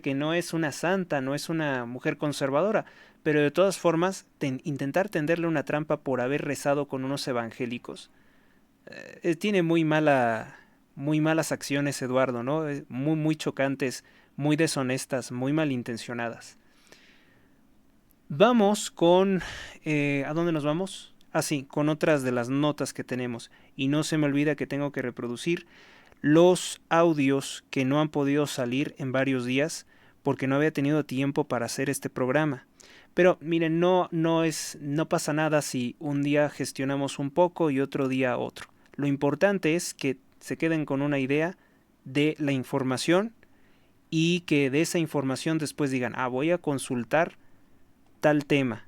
que no es una santa, no es una mujer conservadora, pero de todas formas intentar tenderle una trampa por haber rezado con unos evangélicos. Tiene muy malas acciones Eduardo, ¿no? Muy, muy chocantes, muy deshonestas, muy malintencionadas. Vamos con... ¿a dónde nos vamos? Sí, con otras de las notas que tenemos. Y no se me olvida que tengo que reproducir los audios que no han podido salir en varios días porque no había tenido tiempo para hacer este programa. Pero miren, no pasa nada si un día gestionamos un poco y otro día otro. Lo importante es que se queden con una idea de la información y que de esa información después digan, voy a consultar tal tema,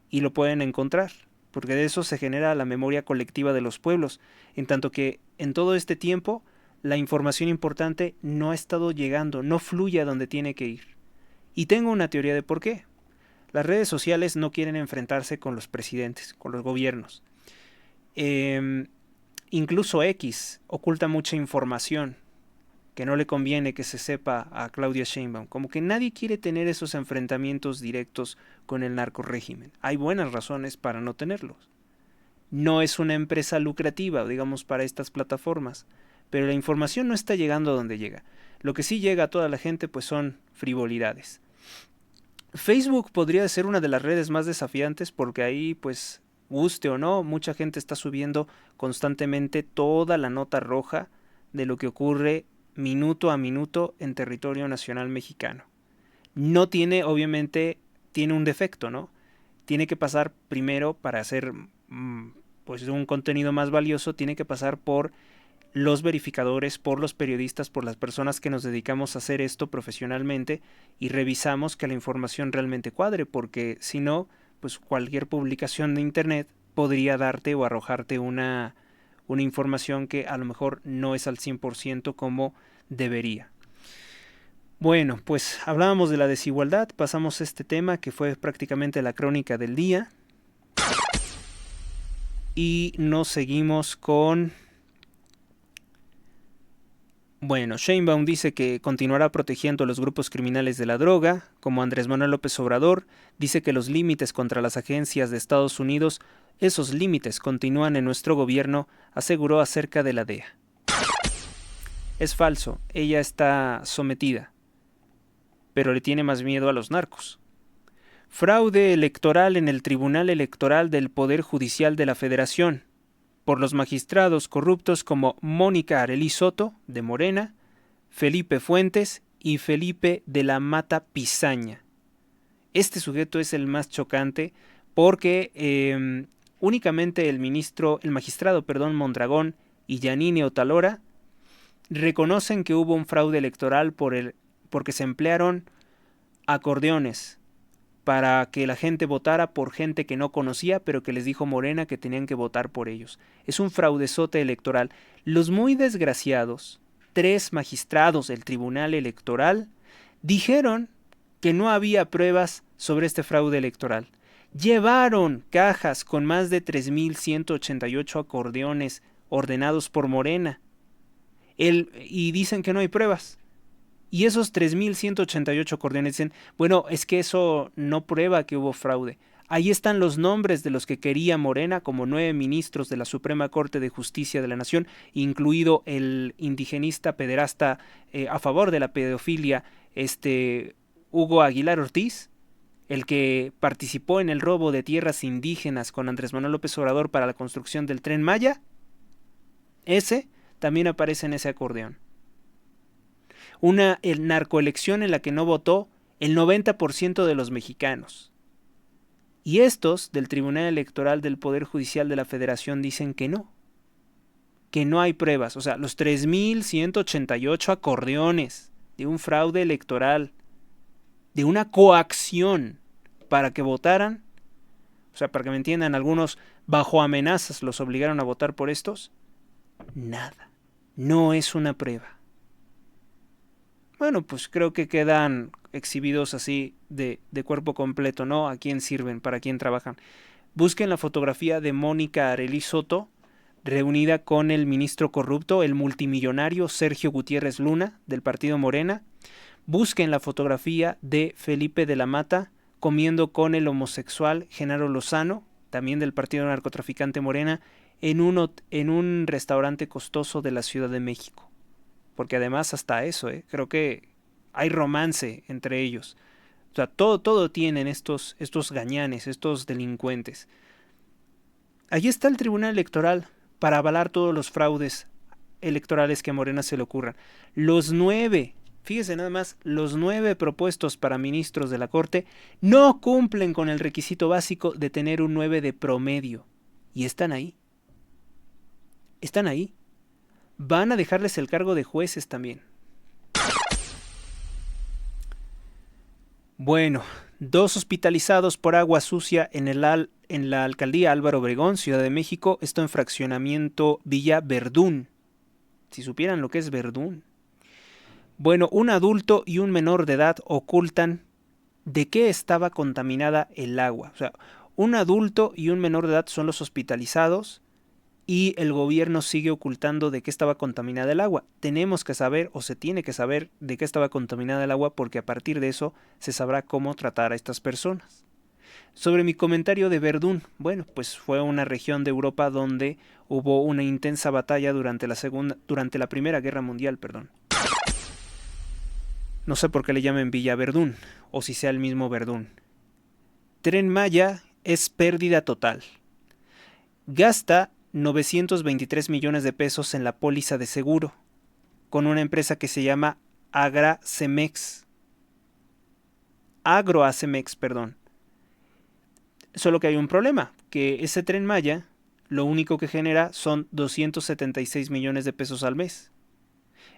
y lo pueden encontrar, porque de eso se genera la memoria colectiva de los pueblos, en tanto que en todo este tiempo la información importante no ha estado llegando, no fluye a donde tiene que ir. Y tengo una teoría de por qué. Las redes sociales no quieren enfrentarse con los presidentes, con los gobiernos. Incluso X oculta mucha información que no le conviene que se sepa a Claudia Sheinbaum. Como que nadie quiere tener esos enfrentamientos directos con el narcorrégimen. Hay buenas razones para no tenerlos. No es una empresa lucrativa, digamos, para estas plataformas, pero la información no está llegando a donde llega. Lo que sí llega a toda la gente pues son frivolidades. Facebook podría ser una de las redes más desafiantes porque ahí pues guste o no, mucha gente está subiendo constantemente toda la nota roja de lo que ocurre minuto a minuto en territorio nacional mexicano. No tiene, obviamente, tiene un defecto, ¿no? Tiene que pasar primero para hacer pues un contenido más valioso, tiene que pasar por los verificadores, por los periodistas, por las personas que nos dedicamos a hacer esto profesionalmente y revisamos que la información realmente cuadre, porque si no, pues cualquier publicación de internet podría darte o arrojarte una información que a lo mejor no es al 100% como debería. Bueno, pues hablábamos de la desigualdad, pasamos a este tema que fue prácticamente la crónica del día y nos seguimos con... Bueno, Sheinbaum dice que continuará protegiendo a los grupos criminales de la droga, como Andrés Manuel López Obrador dice que los límites contra las agencias de Estados Unidos, esos límites continúan en nuestro gobierno, aseguró acerca de la DEA. Es falso, ella está sometida, pero le tiene más miedo a los narcos. Fraude electoral en el Tribunal Electoral del Poder Judicial de la Federación, por los magistrados corruptos como Mónica Arely Soto, de Morena, Felipe Fuentes y Felipe de la Mata Pizaña. Este sujeto es el más chocante porque únicamente el magistrado Mondragón y Yanine Otalora reconocen que hubo un fraude electoral porque se emplearon acordeones para que la gente votara por gente que no conocía, pero que les dijo Morena que tenían que votar por ellos. Es un fraudezote electoral. Los muy desgraciados, 3 magistrados del Tribunal Electoral, dijeron que no había pruebas sobre este fraude electoral. Llevaron cajas con más de 3.188 acordeones ordenados por Morena. Y dicen que no hay pruebas. Y esos 3.188 acordeones dicen, bueno, es que eso no prueba que hubo fraude. Ahí están los nombres de los que quería Morena como 9 ministros de la Suprema Corte de Justicia de la Nación, incluido el indigenista pederasta a favor de la pedofilia, Hugo Aguilar Ortiz, el que participó en el robo de tierras indígenas con Andrés Manuel López Obrador para la construcción del Tren Maya. Ese también aparece en ese acordeón. Una narcoelección en la que no votó el 90% de los mexicanos. Y estos del Tribunal Electoral del Poder Judicial de la Federación dicen que no hay pruebas. O sea, los 3.188 acordeones de un fraude electoral, de una coacción para que votaran, o sea, para que me entiendan, algunos bajo amenazas los obligaron a votar por estos. Nada, no es una prueba. Bueno, pues creo que quedan exhibidos así de cuerpo completo, ¿no? ¿A quién sirven? ¿Para quién trabajan? Busquen la fotografía de Mónica Arely Soto, reunida con el ministro corrupto, el multimillonario Sergio Gutiérrez Luna, del partido Morena. Busquen la fotografía de Felipe de la Mata comiendo con el homosexual Genaro Lozano, también del partido narcotraficante Morena, en un restaurante costoso de la Ciudad de México. Porque además hasta eso, creo que hay romance entre ellos. O sea, todo tienen estos gañanes, estos delincuentes. Allí está el Tribunal Electoral para avalar todos los fraudes electorales que a Morena se le ocurran. Los 9, fíjese nada más, los 9 propuestos para ministros de la Corte no cumplen con el requisito básico de tener un 9 de promedio. Y están ahí. Están ahí. Van a dejarles el cargo de jueces también. Bueno, 2 hospitalizados por agua sucia en la alcaldía Álvaro Obregón, Ciudad de México. Esto en fraccionamiento Villa Verdún. Si supieran lo que es Verdún. Bueno, un adulto y un menor de edad ocultan de qué estaba contaminada el agua. O sea, un adulto y un menor de edad son los hospitalizados. Y el gobierno sigue ocultando de qué estaba contaminada el agua. Tenemos que saber, o se tiene que saber, de qué estaba contaminada el agua, porque a partir de eso se sabrá cómo tratar a estas personas. Sobre mi comentario de Verdún, bueno, pues fue una región de Europa donde hubo una intensa batalla durante la Primera Guerra Mundial, perdón. No sé por qué le llamen Villa Verdún, o si sea el mismo Verdún. Tren Maya es pérdida total. Gasta 923 millones de pesos en la póliza de seguro. con una empresa que se llama Agroacemex, perdón. Solo que hay un problema, que ese Tren Maya lo único que genera son 276 millones de pesos al mes.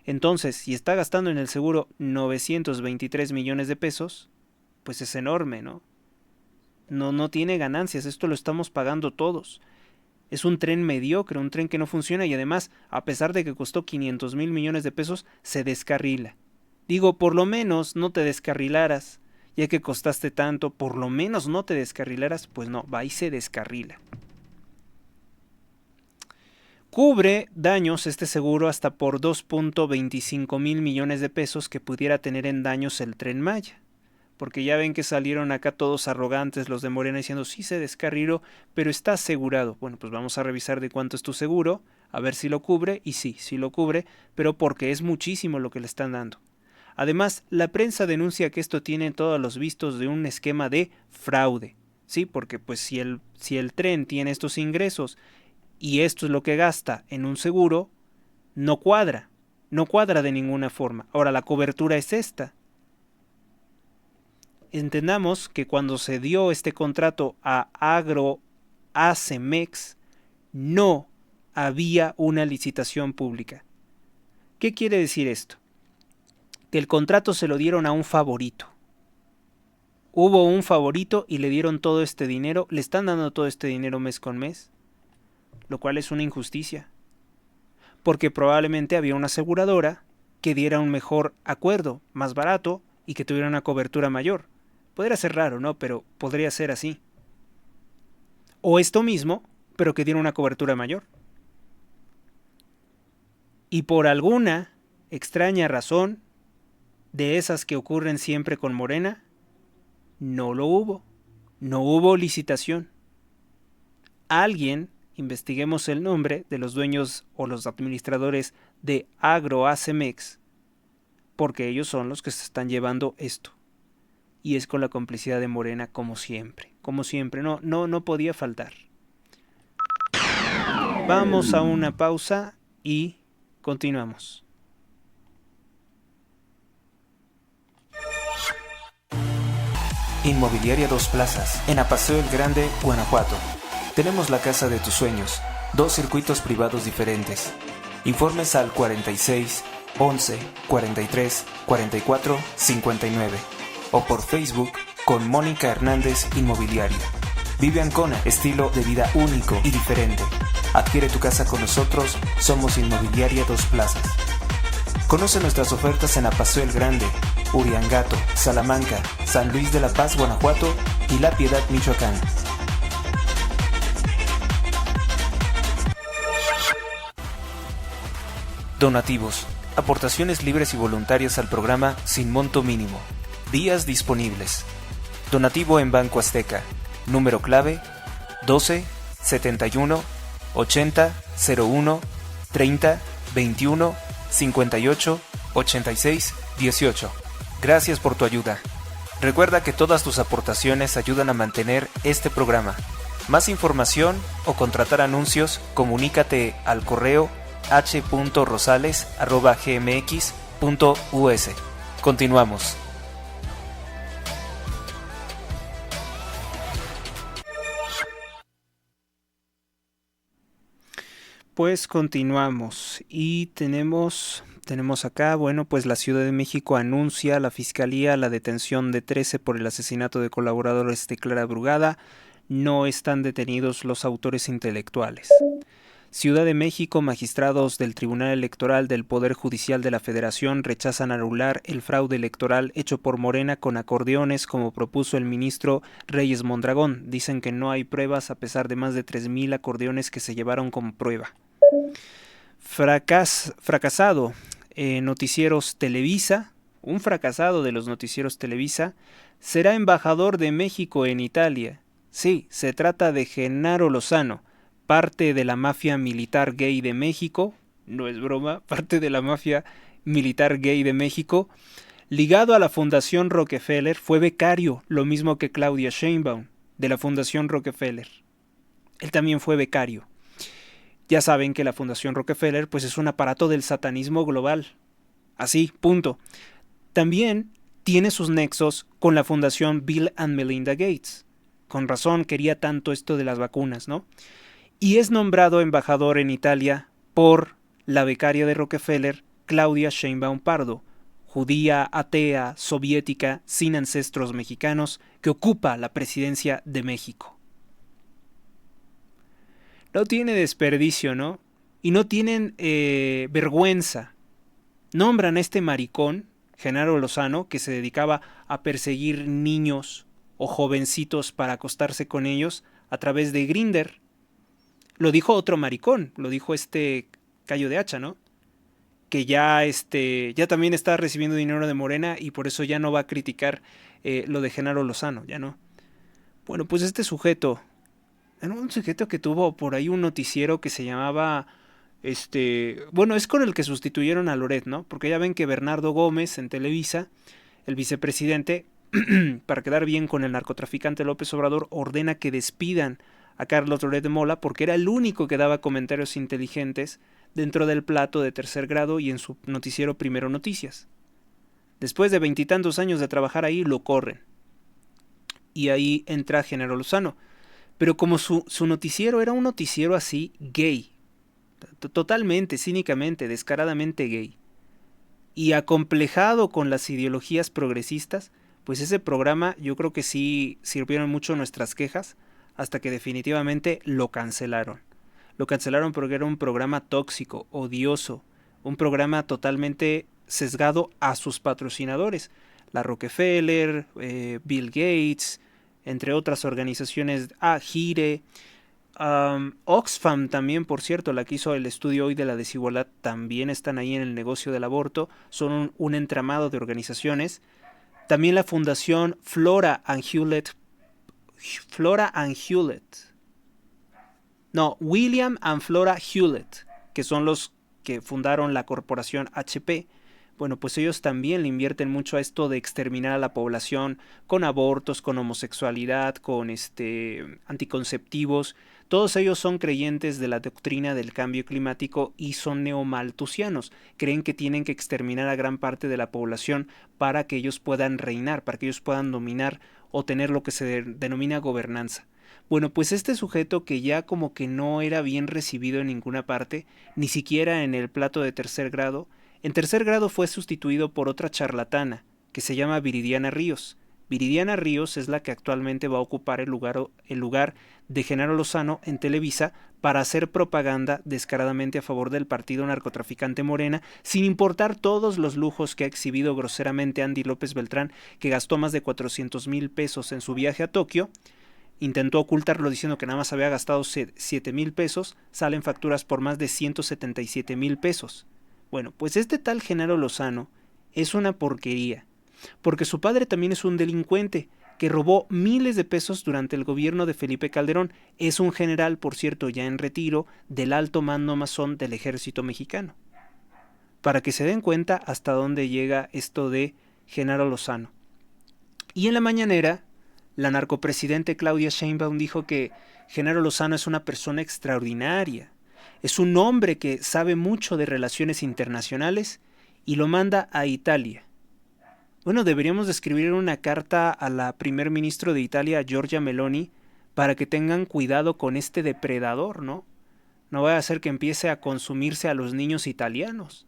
Entonces, si está gastando en el seguro 923 millones de pesos, pues es enorme, ¿no? No tiene ganancias, esto lo estamos pagando todos. Es un tren mediocre, un tren que no funciona y además, a pesar de que costó 500 mil millones de pesos, se descarrila. Digo, por lo menos no te descarrilaras, ya que costaste tanto, por lo menos no te descarrilaras, pues no, va y se descarrila. Cubre daños este seguro hasta por 2.25 mil millones de pesos que pudiera tener en daños el Tren Maya. Porque ya ven que salieron acá todos arrogantes los de Morena diciendo sí se descarriló, pero está asegurado. Bueno, pues vamos a revisar de cuánto es tu seguro, a ver si lo cubre, y sí lo cubre, pero porque es muchísimo lo que le están dando. Además, la prensa denuncia que esto tiene todos los vistos de un esquema de fraude. Sí, porque pues si el tren tiene estos ingresos y esto es lo que gasta en un seguro, no cuadra de ninguna forma. Ahora, la cobertura es esta. Entendamos que cuando se dio este contrato a Agroacemex, no había una licitación pública. ¿Qué quiere decir esto? Que el contrato se lo dieron a un favorito. Hubo un favorito y le dieron todo este dinero, le están dando todo este dinero mes con mes, lo cual es una injusticia. Porque probablemente había una aseguradora que diera un mejor acuerdo, más barato y que tuviera una cobertura mayor. Podría ser raro, ¿no? Pero podría ser así. O esto mismo, pero que diera una cobertura mayor. Y por alguna extraña razón, de esas que ocurren siempre con Morena, no lo hubo. No hubo licitación. Alguien, investiguemos el nombre de los dueños o los administradores de Agroacemex, porque ellos son los que se están llevando esto. Y es con la complicidad de Morena como siempre, no podía faltar. Vamos a una pausa y continuamos. Inmobiliaria Dos Plazas, en Apaseo el Grande, Guanajuato. Tenemos la casa de tus sueños, 2 circuitos privados diferentes. Informes al 46 11 43 44 59 o por Facebook con Mónica Hernández Inmobiliaria. Vive Ancona, estilo de vida único y diferente. Adquiere tu casa con nosotros, somos Inmobiliaria Dos Plazas. Conoce nuestras ofertas en Apaseo el Grande, Uriangato, Salamanca, San Luis de la Paz, Guanajuato y La Piedad, Michoacán. Donativos. Aportaciones libres y voluntarias al programa sin monto mínimo. Días disponibles. Donativo en Banco Azteca. Número clave 12 71 80 01 30 21 58 86 18. Gracias por tu ayuda. Recuerda que todas tus aportaciones ayudan a mantener este programa. Más información o contratar anuncios, comunícate al correo h.rosales@gmx.us. Continuamos. Pues continuamos y tenemos acá, bueno, pues la Ciudad de México anuncia a la Fiscalía la detención de 13 por el asesinato de colaboradores de Clara Brugada. No están detenidos los autores intelectuales. Ciudad de México, magistrados del Tribunal Electoral del Poder Judicial de la Federación rechazan anular el fraude electoral hecho por Morena con acordeones como propuso el ministro Reyes Mondragón. Dicen que no hay pruebas a pesar de más de 3,000 acordeones que se llevaron como prueba. Fracasado Noticieros Televisa, un fracasado de los Noticieros Televisa, será embajador de México en Italia. Sí, se trata de Genaro Lozano, parte de la mafia militar gay de México, no es broma, parte de la mafia militar gay de México, ligado a la Fundación Rockefeller, fue becario, lo mismo que Claudia Sheinbaum, de la Fundación Rockefeller. Él también fue becario. Ya saben que la Fundación Rockefeller pues es un aparato del satanismo global. Así, punto. También tiene sus nexos con la Fundación Bill and Melinda Gates. Con razón quería tanto esto de las vacunas, ¿no? Y es nombrado embajador en Italia por la becaria de Rockefeller, Claudia Sheinbaum Pardo, judía, atea, soviética, sin ancestros mexicanos, que ocupa la presidencia de México. No tiene desperdicio, ¿no? Y no tienen vergüenza. Nombran a este maricón, Genaro Lozano, que se dedicaba a perseguir niños o jovencitos para acostarse con ellos a través de Grindr. Lo dijo otro maricón, lo dijo este Cayo de Hacha, ¿no? Que ya también está recibiendo dinero de Morena y por eso ya no va a criticar lo de Genaro Lozano, ya no. Bueno, pues este sujeto, era un sujeto que tuvo por ahí un noticiero que se llamaba, bueno, es con el que sustituyeron a Loret, ¿no? Porque ya ven que Bernardo Gómez en Televisa, el vicepresidente, para quedar bien con el narcotraficante López Obrador, ordena que despidan a Carlos Loret de Mola porque era el único que daba comentarios inteligentes dentro del plato de Tercer Grado y en su noticiero Primero Noticias. Después de 20 y tantos años de trabajar ahí, lo corren. Y ahí entra Genaro Lozano. Pero como su noticiero era un noticiero así gay, totalmente, cínicamente, descaradamente gay, y acomplejado con las ideologías progresistas, pues ese programa yo creo que sí sirvieron mucho nuestras quejas, hasta que definitivamente lo cancelaron. Lo cancelaron porque era un programa tóxico, odioso, un programa totalmente sesgado a sus patrocinadores, la Rockefeller, Bill Gates, entre otras organizaciones, Gire, Oxfam también, por cierto, la que hizo el estudio hoy de la desigualdad, también están ahí en el negocio del aborto, son un entramado de organizaciones. También la Fundación Flora and Hewlett, William and Flora Hewlett, que son los que fundaron la corporación HP. Bueno, pues ellos también le invierten mucho a esto de exterminar a la población con abortos, con homosexualidad, con anticonceptivos. Todos ellos son creyentes de la doctrina del cambio climático y son neomalthusianos. Creen que tienen que exterminar a gran parte de la población para que ellos puedan reinar, para que ellos puedan dominar o tener lo que se denomina gobernanza. Bueno, pues este sujeto que ya como que no era bien recibido en ninguna parte, ni siquiera en el plato de Tercer Grado, en Tercer Grado fue sustituido por otra charlatana, que se llama Viridiana Ríos. Viridiana Ríos es la que actualmente va a ocupar el lugar de Genaro Lozano en Televisa para hacer propaganda descaradamente a favor del partido narcotraficante Morena, sin importar todos los lujos que ha exhibido groseramente Andy López Beltrán, que gastó más de 400,000 pesos en su viaje a Tokio. Intentó ocultarlo diciendo que nada más había gastado 7,000 pesos, salen facturas por más de 177,000 pesos. Bueno, pues este tal Genaro Lozano es una porquería, porque su padre también es un delincuente que robó miles de pesos durante el gobierno de Felipe Calderón. Es un general, por cierto, ya en retiro, del alto mando masón del ejército mexicano. Para que se den cuenta hasta dónde llega esto de Genaro Lozano. Y en la mañanera, la narcopresidente Claudia Sheinbaum dijo que Genaro Lozano es una persona extraordinaria. Es un hombre que sabe mucho de relaciones internacionales y lo manda a Italia. Bueno, deberíamos de escribir una carta a la primer ministro de Italia, Giorgia Meloni, para que tengan cuidado con este depredador, ¿no? No vaya a ser que empiece a consumirse a los niños italianos.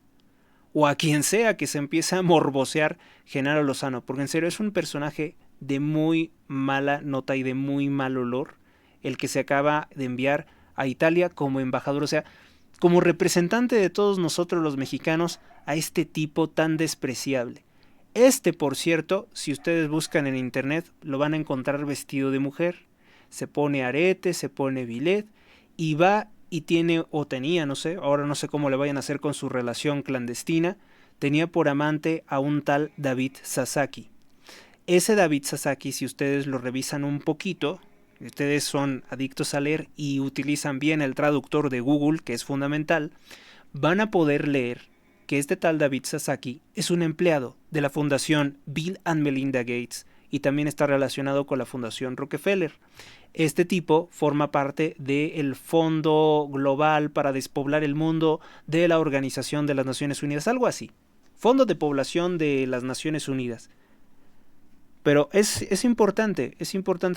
O a quien sea que se empiece a morbosear Genaro Lozano, porque en serio es un personaje de muy mala nota y de muy mal olor el que se acaba de enviar a Italia como embajador, o sea, como representante de todos nosotros los mexicanos a este tipo tan despreciable. Por cierto, si ustedes buscan en internet, lo van a encontrar vestido de mujer, se pone arete, se pone bilet y va y tiene, o tenía, no sé, ahora no sé cómo le vayan a hacer con su relación clandestina, tenía por amante a un tal David Sasaki. Ese David Sasaki, si ustedes lo revisan un poquito, ustedes son adictos a leer y utilizan bien el traductor de Google, que es fundamental, van a poder leer que este tal David Sasaki es un empleado de la Fundación Bill and Melinda Gates y también está relacionado con la Fundación Rockefeller. Este tipo forma parte del Fondo Global para Despoblar el Mundo de la Organización de las Naciones Unidas, algo así. Fondo de Población de las Naciones Unidas. Pero es importante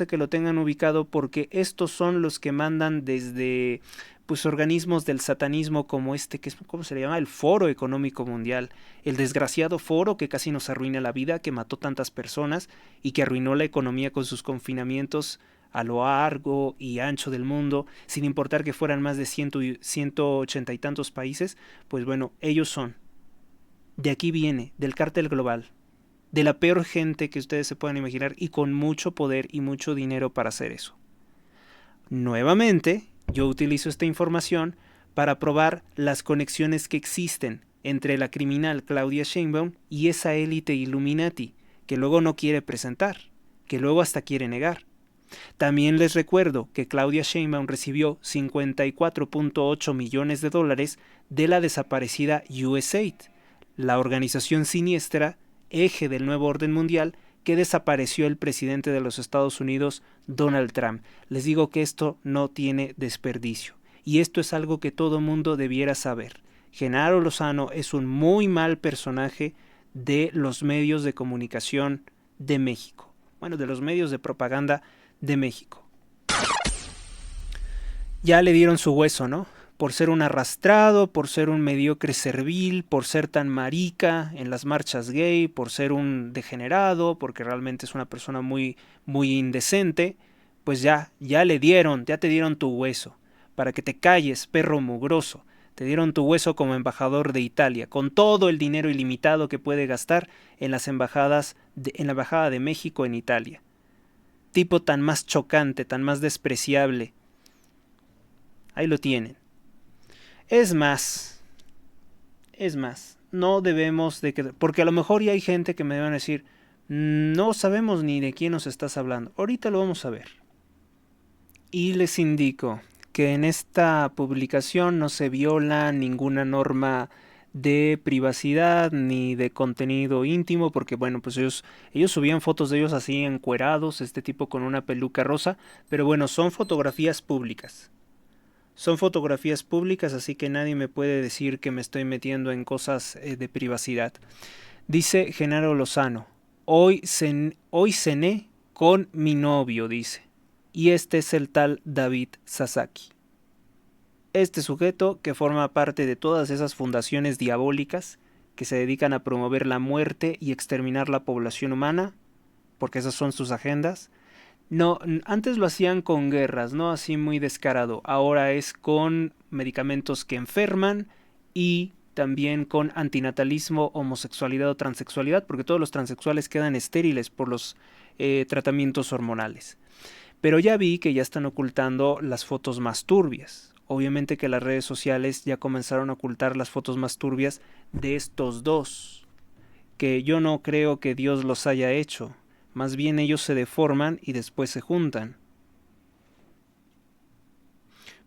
que lo tengan ubicado porque estos son los que mandan desde pues organismos del satanismo como este, que es, ¿cómo se le llama? El Foro Económico Mundial, el desgraciado foro que casi nos arruina la vida, que mató tantas personas y que arruinó la economía con sus confinamientos a lo largo y ancho del mundo, sin importar que fueran más de 180 y tantos países. Pues bueno, ellos son. De aquí viene, del cártel global, de la peor gente que ustedes se puedan imaginar y con mucho poder y mucho dinero para hacer eso. Nuevamente, yo utilizo esta información para probar las conexiones que existen entre la criminal Claudia Sheinbaum y esa élite Illuminati, que luego no quiere presentar, que luego hasta quiere negar. También les recuerdo que Claudia Sheinbaum recibió 54.8 millones de dólares de la desaparecida USAID, la organización siniestra eje del nuevo orden mundial que desapareció el presidente de los Estados Unidos, Donald Trump. Les digo que esto no tiene desperdicio. Y esto es algo que todo mundo debiera saber. Genaro Lozano es un muy mal personaje de los medios de comunicación de México. Bueno, de los medios de propaganda de México. Ya le dieron su hueso, ¿no? Por ser un arrastrado, por ser un mediocre servil, por ser tan marica en las marchas gay, por ser un degenerado, porque realmente es una persona muy indecente, pues ya te dieron tu hueso, para que te calles, perro mugroso. Te dieron tu hueso como embajador de Italia, con todo el dinero ilimitado que puede gastar en las embajadas, en la embajada de México en Italia. Tipo tan más chocante, tan más despreciable. Ahí lo tienen. Es más, no debemos de que, porque a lo mejor ya hay gente que me van a decir, no sabemos ni de quién nos estás hablando. Ahorita lo vamos a ver. Y les indico que en esta publicación no se viola ninguna norma de privacidad ni de contenido íntimo, porque bueno, pues ellos subían fotos de ellos así encuerados, este tipo con una peluca rosa, pero bueno, son fotografías públicas. Son fotografías públicas, así que nadie me puede decir que me estoy metiendo en cosas de privacidad. Dice Genaro Lozano, hoy cené con mi novio, dice. Y este es el tal David Sasaki. Este sujeto que forma parte de todas esas fundaciones diabólicas que se dedican a promover la muerte y exterminar la población humana, porque esas son sus agendas. No, antes lo hacían con guerras, ¿no? Así muy descarado. Ahora es con medicamentos que enferman y también con antinatalismo, homosexualidad o transexualidad, porque todos los transexuales quedan estériles por los tratamientos hormonales. Pero ya vi que ya están ocultando las fotos más turbias. Obviamente que las redes sociales ya comenzaron a ocultar las fotos más turbias de estos dos, que yo no creo que Dios los haya hecho. Más bien ellos se deforman y después se juntan.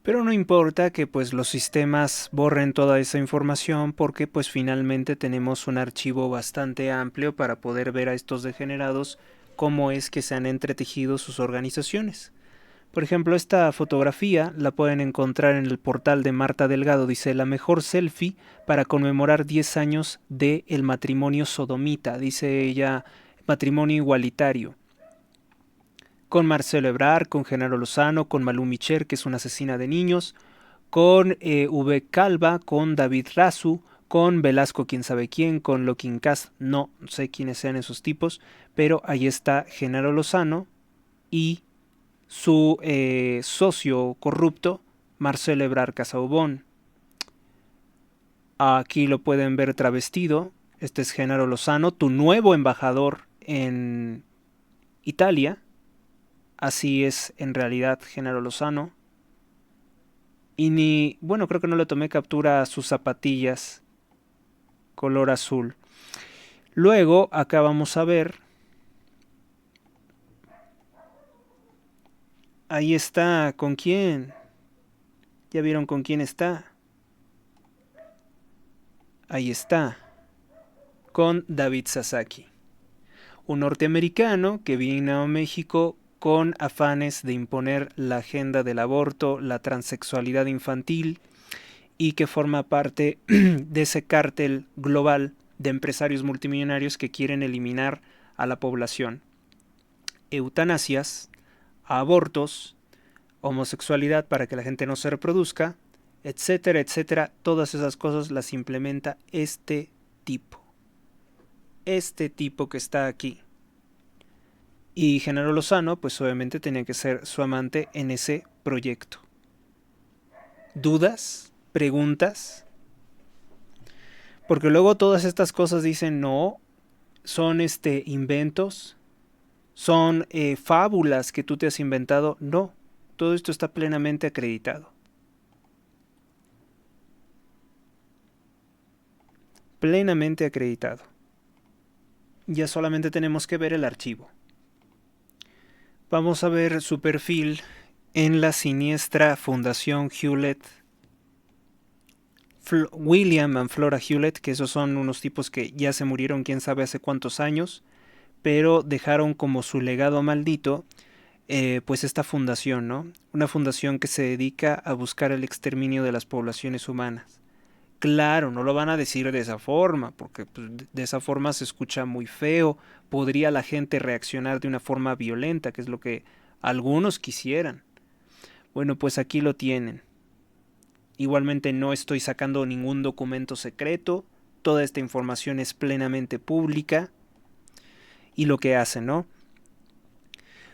Pero no importa que pues los sistemas borren toda esa información porque pues finalmente tenemos un archivo bastante amplio para poder ver a estos degenerados cómo es que se han entretejido sus organizaciones. Por ejemplo, esta fotografía la pueden encontrar en el portal de Marta Delgado. Dice, la mejor selfie para conmemorar 10 años de el matrimonio sodomita. Dice ella, matrimonio igualitario. Con Marcelo Ebrard, con Genaro Lozano, con Malú Micher, que es una asesina de niños, con V. Calva, con David Razu, con Velasco quién sabe quién, con Loquincast, no sé quiénes sean esos tipos, pero ahí está Genaro Lozano y su socio corrupto, Marcelo Ebrard Casaubon. Aquí lo pueden ver travestido. Este es Genaro Lozano, tu nuevo embajador en Italia. Así es en realidad Genaro Lozano. Y creo que no le tomé captura a sus zapatillas color azul. Luego, acá vamos a ver. Ahí está, ¿con quién? ¿Ya vieron con quién está? Ahí está, con David Sasaki. un norteamericano que vino a México con afanes de imponer la agenda del aborto, la transexualidad infantil, y que forma parte de ese cártel global de empresarios multimillonarios que quieren eliminar a la población. Eutanasias, abortos, homosexualidad para que la gente no se reproduzca, etcétera, etcétera. Todas esas cosas las implementa este tipo. Este tipo que está aquí. Y Genaro Lozano, pues obviamente tenía que ser su amante en ese proyecto. ¿Dudas? ¿Preguntas? Porque luego todas estas cosas dicen no, son inventos, son fábulas que tú te has inventado. No, todo esto está plenamente acreditado. Plenamente acreditado. Ya solamente tenemos que ver el archivo. Vamos a ver su perfil en la siniestra Fundación Hewlett. William and Flora Hewlett, que esos son unos tipos que ya se murieron quién sabe hace cuántos años, pero dejaron como su legado maldito pues esta fundación, ¿no? Una fundación que se dedica a buscar el exterminio de las poblaciones humanas. Claro, no lo van a decir de esa forma, porque pues, de esa forma se escucha muy feo, podría la gente reaccionar de una forma violenta, que es lo que algunos quisieran. Bueno, pues aquí lo tienen. Igualmente no estoy sacando ningún documento secreto, toda esta información es plenamente pública. Y lo que hacen, ¿no?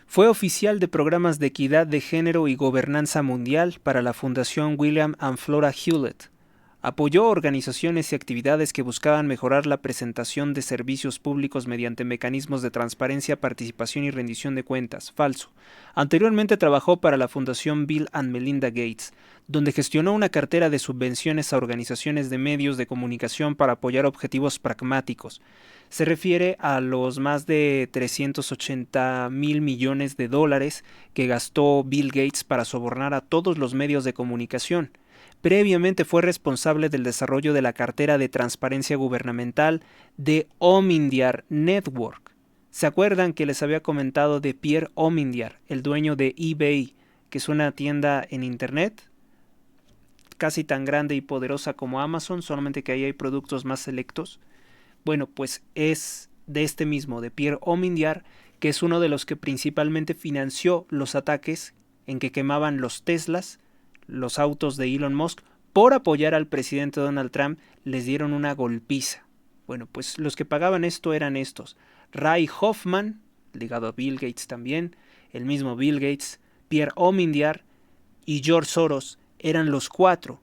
Fue oficial de programas de equidad de género y gobernanza mundial para la Fundación William and Flora Hewlett. Apoyó organizaciones y actividades que buscaban mejorar la presentación de servicios públicos mediante mecanismos de transparencia, participación y rendición de cuentas. Falso. Anteriormente trabajó para la Fundación Bill and Melinda Gates, donde gestionó una cartera de subvenciones a organizaciones de medios de comunicación para apoyar objetivos pragmáticos. Se refiere a los más de 380,000 millones de dólares que gastó Bill Gates para sobornar a todos los medios de comunicación. Previamente fue responsable del desarrollo de la cartera de transparencia gubernamental de Omindiar Network. ¿Se acuerdan que les había comentado de Pierre Omindiar, el dueño de eBay, que es una tienda en internet casi tan grande y poderosa como Amazon, solamente que ahí hay productos más selectos? Bueno, pues es de este mismo, de Pierre Omindiar, que es uno de los que principalmente financió los ataques en que quemaban los Teslas, los autos de Elon Musk, por apoyar al presidente Donald Trump. Les dieron una golpiza. Bueno, pues los que pagaban esto eran estos: Ray Hoffman, ligado a Bill Gates también, el mismo Bill Gates, Pierre Omindiar y George Soros. Eran los cuatro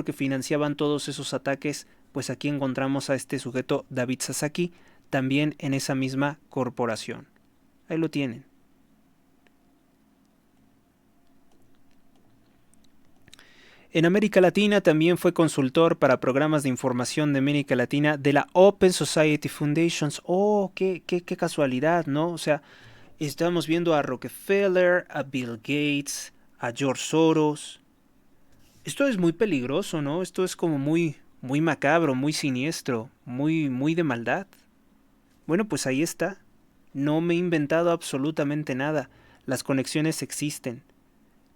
que financiaban todos esos ataques. Pues aquí encontramos a este sujeto, David Sasaki, también en esa misma corporación. Ahí lo tienen. En América Latina también fue consultor para programas de información de América Latina de la Open Society Foundations. Oh, qué casualidad, ¿no? O sea, estamos viendo a Rockefeller, a Bill Gates, a George Soros. Esto es muy peligroso, ¿no? Esto es como muy macabro, muy siniestro, muy de maldad. Bueno, pues ahí está. No me he inventado absolutamente nada. Las conexiones existen.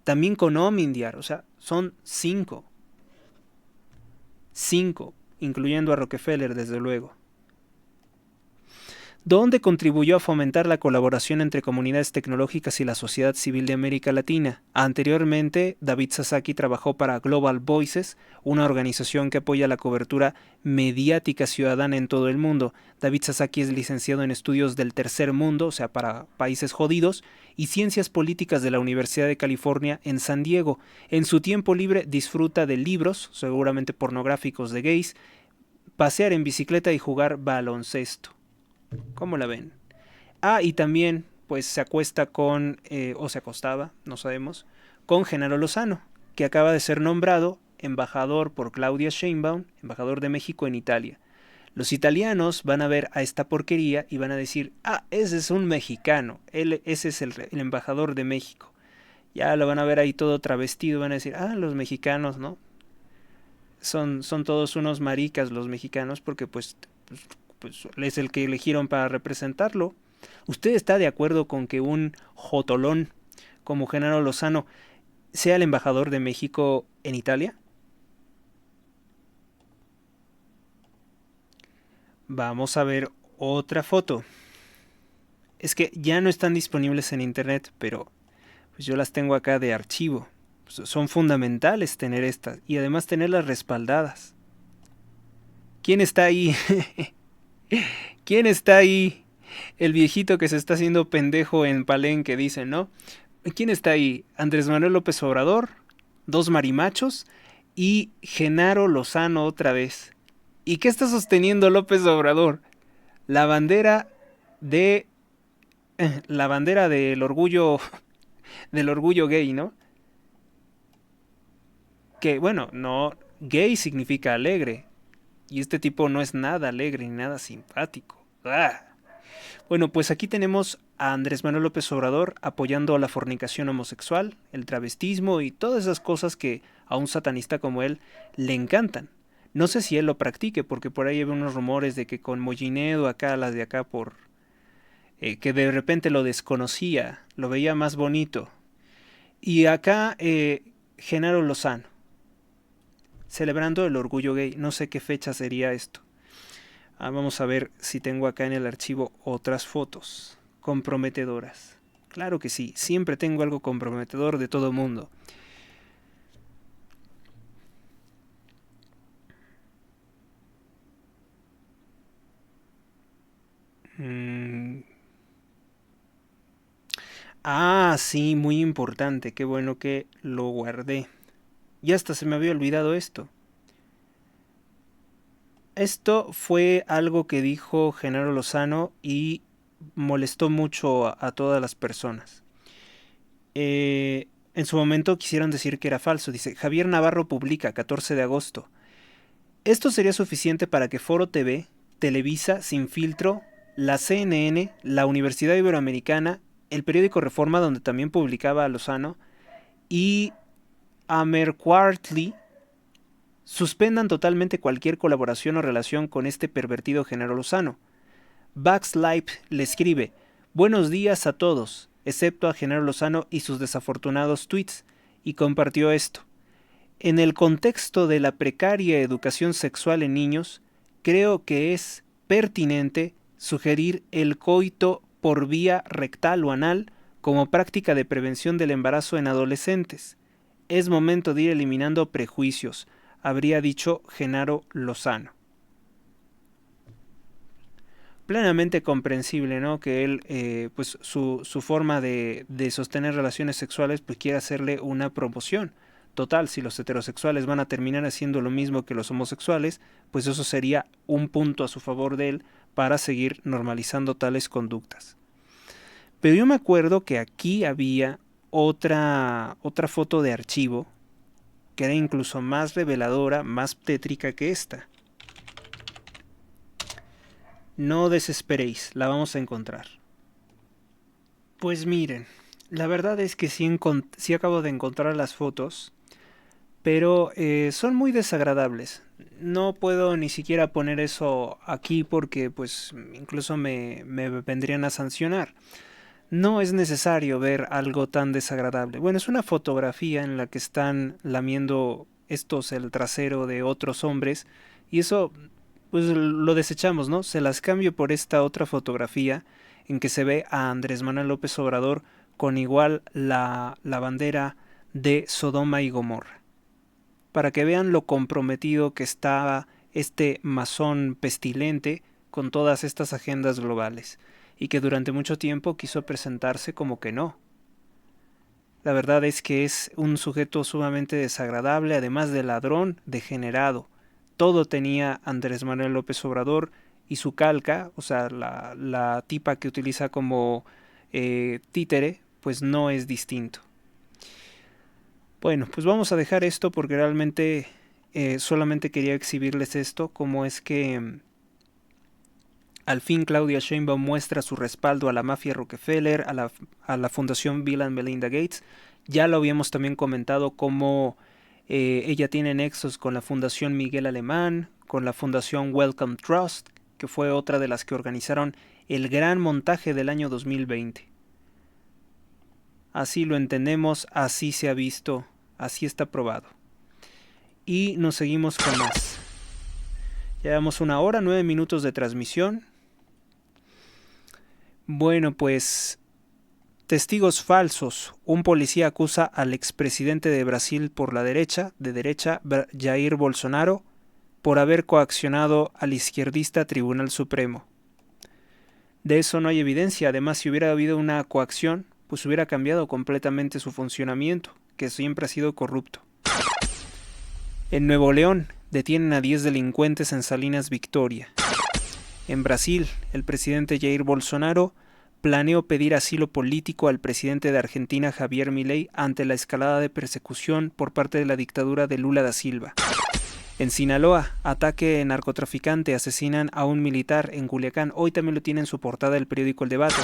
También con Omindiar, o sea, son 5. 5, incluyendo a Rockefeller, desde luego. Donde contribuyó a fomentar la colaboración entre comunidades tecnológicas y la sociedad civil de América Latina. Anteriormente, David Sasaki trabajó para Global Voices, una organización que apoya la cobertura mediática ciudadana en todo el mundo. David Sasaki es licenciado en estudios del tercer mundo, o sea, para países jodidos, y ciencias políticas de la Universidad de California en San Diego. En su tiempo libre disfruta de libros, seguramente pornográficos de gays, pasear en bicicleta y jugar baloncesto. ¿Cómo la ven? Y también pues se acuesta con, o se acostaba, no sabemos, con Genaro Lozano, que acaba de ser nombrado embajador por Claudia Sheinbaum, embajador de México en Italia. Los italianos van a ver a esta porquería y van a decir: ese es un mexicano, ese es el embajador de México. Ya lo van a ver ahí todo travestido, van a decir: los mexicanos, ¿no? Son todos unos maricas los mexicanos, porque pues pues es el que eligieron para representarlo. ¿Usted está de acuerdo con que un jotolón como Genaro Lozano sea el embajador de México en Italia? Vamos a ver otra foto. Es que ya no están disponibles en internet, pero pues yo las tengo acá de archivo. Pues son fundamentales tener estas y además tenerlas respaldadas. ¿Quién está ahí? ¿Quién está ahí? El viejito que se está haciendo pendejo en Palenque, dicen, ¿no? ¿Quién está ahí? Andrés Manuel López Obrador, dos marimachos y Genaro Lozano otra vez. ¿Y qué está sosteniendo López Obrador? La bandera de... La bandera del orgullo gay, ¿no? Que bueno, no, gay significa alegre. Y este tipo no es nada alegre ni nada simpático. ¡Ah! Bueno, pues aquí tenemos a Andrés Manuel López Obrador apoyando a la fornicación homosexual, el travestismo y todas esas cosas que a un satanista como él le encantan. No sé si él lo practique, porque por ahí hay unos rumores de que con Mollinedo acá, las de acá por... que de repente lo desconocía, lo veía más bonito. Y acá Genaro Lozano, celebrando el orgullo gay. No sé qué fecha sería esto. Vamos a ver si tengo acá en el archivo otras fotos comprometedoras. Claro que sí, siempre tengo algo comprometedor de todo mundo. Sí, muy importante. Qué bueno que lo guardé. Y hasta se me había olvidado esto. Esto fue algo que dijo Genaro Lozano y molestó mucho a todas las personas. En su momento quisieron decir que era falso. Dice, Javier Navarro publica 14 de agosto. Esto sería suficiente para que Foro TV, Televisa, Sin Filtro, la CNN, la Universidad Iberoamericana, el periódico Reforma, donde también publicaba a Lozano, y Amercuartly suspendan totalmente cualquier colaboración o relación con este pervertido Genaro Lozano. Backslipe le escribe, buenos días a todos, excepto a Genaro Lozano y sus desafortunados tweets, y compartió esto. En el contexto de la precaria educación sexual en niños, creo que es pertinente sugerir el coito por vía rectal o anal como práctica de prevención del embarazo en adolescentes. Es momento de ir eliminando prejuicios, habría dicho Genaro Lozano. Plenamente comprensible, ¿no? Que él, pues su forma de sostener relaciones sexuales, pues quiere hacerle una promoción. Total, si los heterosexuales van a terminar haciendo lo mismo que los homosexuales, pues eso sería un punto a su favor de él para seguir normalizando tales conductas. Pero yo me acuerdo que aquí había otra foto de archivo que era incluso más reveladora, más tétrica que esta. No desesperéis, la vamos a encontrar. Pues miren, la verdad es que sí acabo de encontrar las fotos, pero son muy desagradables. No puedo ni siquiera poner eso aquí porque pues incluso me vendrían a sancionar. No es necesario ver algo tan desagradable. Bueno, es una fotografía en la que están lamiendo estos el trasero de otros hombres y eso pues lo desechamos, ¿no? Se las cambio por esta otra fotografía en que se ve a Andrés Manuel López Obrador con igual la bandera de Sodoma y Gomorra. Para que vean lo comprometido que estaba este masón pestilente con todas estas agendas globales, y que durante mucho tiempo quiso presentarse como que no. La verdad es que es un sujeto sumamente desagradable, además de ladrón, degenerado. Todo tenía Andrés Manuel López Obrador y su calca, o sea, la tipa que utiliza como títere, pues no es distinto. Bueno, pues vamos a dejar esto porque realmente solamente quería exhibirles esto, cómo es que al fin Claudia Sheinbaum muestra su respaldo a la mafia Rockefeller, a la Fundación Bill and Melinda Gates. Ya lo habíamos también comentado cómo ella tiene nexos con la Fundación Miguel Alemán, con la Fundación Wellcome Trust, que fue otra de las que organizaron el gran montaje del año 2020. Así lo entendemos, así se ha visto, así está probado. Y nos seguimos con más. Llevamos 1 hora, 9 minutos de transmisión. Bueno, pues testigos falsos. Un policía acusa al expresidente de Brasil de derecha, Jair Bolsonaro, por haber coaccionado al izquierdista Tribunal Supremo. De eso no hay evidencia. Además, si hubiera habido una coacción, pues hubiera cambiado completamente su funcionamiento, que siempre ha sido corrupto. En Nuevo León, detienen a 10 delincuentes en Salinas Victoria. En Brasil, el presidente Jair Bolsonaro planeó pedir asilo político al presidente de Argentina, Javier Milei, ante la escalada de persecución por parte de la dictadura de Lula da Silva. En Sinaloa, ataque narcotraficante, asesinan a un militar en Culiacán. Hoy también lo tiene en su portada el periódico El Debate.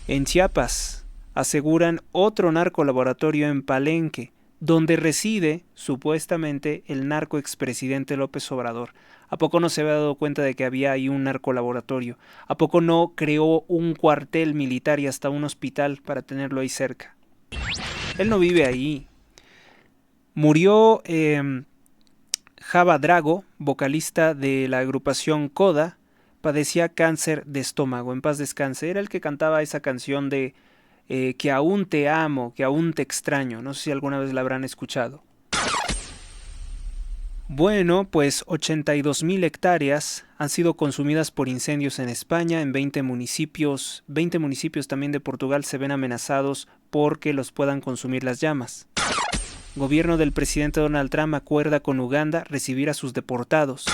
En Chiapas, aseguran otro narcolaboratorio en Palenque, donde reside supuestamente el narco expresidente López Obrador. ¿A poco no se había dado cuenta de que había ahí un narcolaboratorio? ¿A poco no creó un cuartel militar y hasta un hospital para tenerlo ahí cerca? Él no vive ahí. Murió Java Drago, vocalista de la agrupación Coda, padecía cáncer de estómago. En paz descanse. Era el que cantaba esa canción de que aún te amo, que aún te extraño. No sé si alguna vez la habrán escuchado. Bueno, pues 82.000 hectáreas han sido consumidas por incendios en España. En 20 municipios también de Portugal se ven amenazados porque los puedan consumir las llamas. Gobierno del presidente Donald Trump acuerda con Uganda recibir a sus deportados.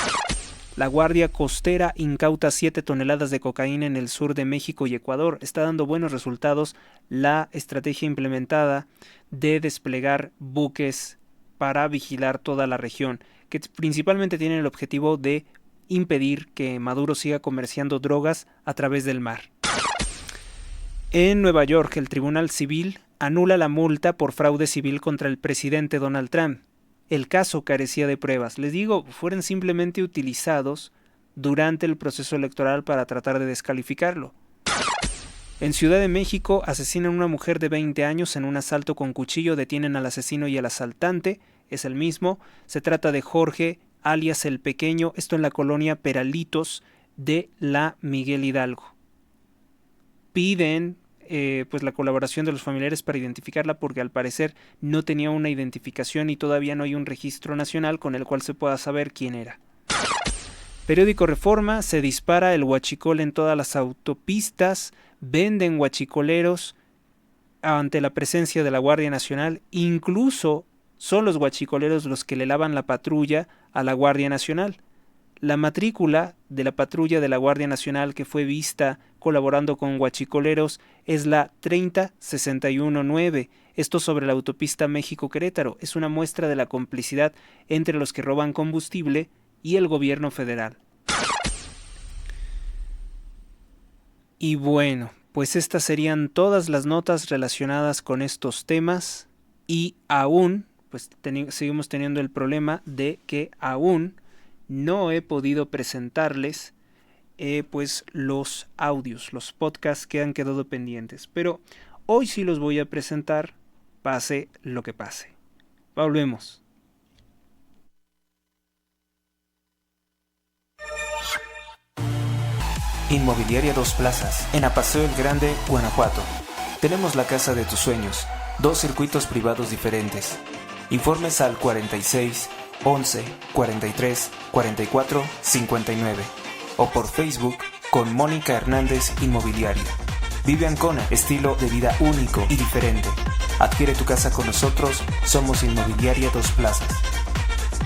La Guardia Costera incauta 7 toneladas de cocaína en el sur de México y Ecuador. Está dando buenos resultados la estrategia implementada de desplegar buques para vigilar toda la región, que principalmente tienen el objetivo de impedir que Maduro siga comerciando drogas a través del mar. En Nueva York, el Tribunal Civil anula la multa por fraude civil contra el presidente Donald Trump. El caso carecía de pruebas. Les digo, fueron simplemente utilizados durante el proceso electoral para tratar de descalificarlo. En Ciudad de México asesinan a una mujer de 20 años en un asalto con cuchillo, detienen al asesino y al asaltante, es el mismo. Se trata de Jorge, alias El Pequeño, esto en la colonia Peralitos de la Miguel Hidalgo. Piden pues la colaboración de los familiares para identificarla porque al parecer no tenía una identificación y todavía no hay un registro nacional con el cual se pueda saber quién era. Periódico Reforma, se dispara el huachicol en todas las autopistas, venden huachicoleros ante la presencia de la Guardia Nacional, incluso son los huachicoleros los que le lavan la patrulla a la Guardia Nacional. La matrícula de la patrulla de la Guardia Nacional que fue vista colaborando con huachicoleros es la 30619. Esto sobre la autopista México-Querétaro. Es una muestra de la complicidad entre los que roban combustible y el gobierno federal. Y bueno, pues estas serían todas las notas relacionadas con estos temas y aún, pues seguimos teniendo el problema de que aún no he podido presentarles pues los audios, los podcasts que han quedado pendientes. Pero hoy sí los voy a presentar, pase lo que pase. Volvemos. Inmobiliaria Dos Plazas, en Apaseo el Grande, Guanajuato. Tenemos la casa de tus sueños, 2 circuitos privados diferentes. Informes al 46 11 43 44 59 o por Facebook con Mónica Hernández Inmobiliaria. Vive Ancona, estilo de vida único y diferente. Adquiere tu casa con nosotros, somos Inmobiliaria Dos Plazas.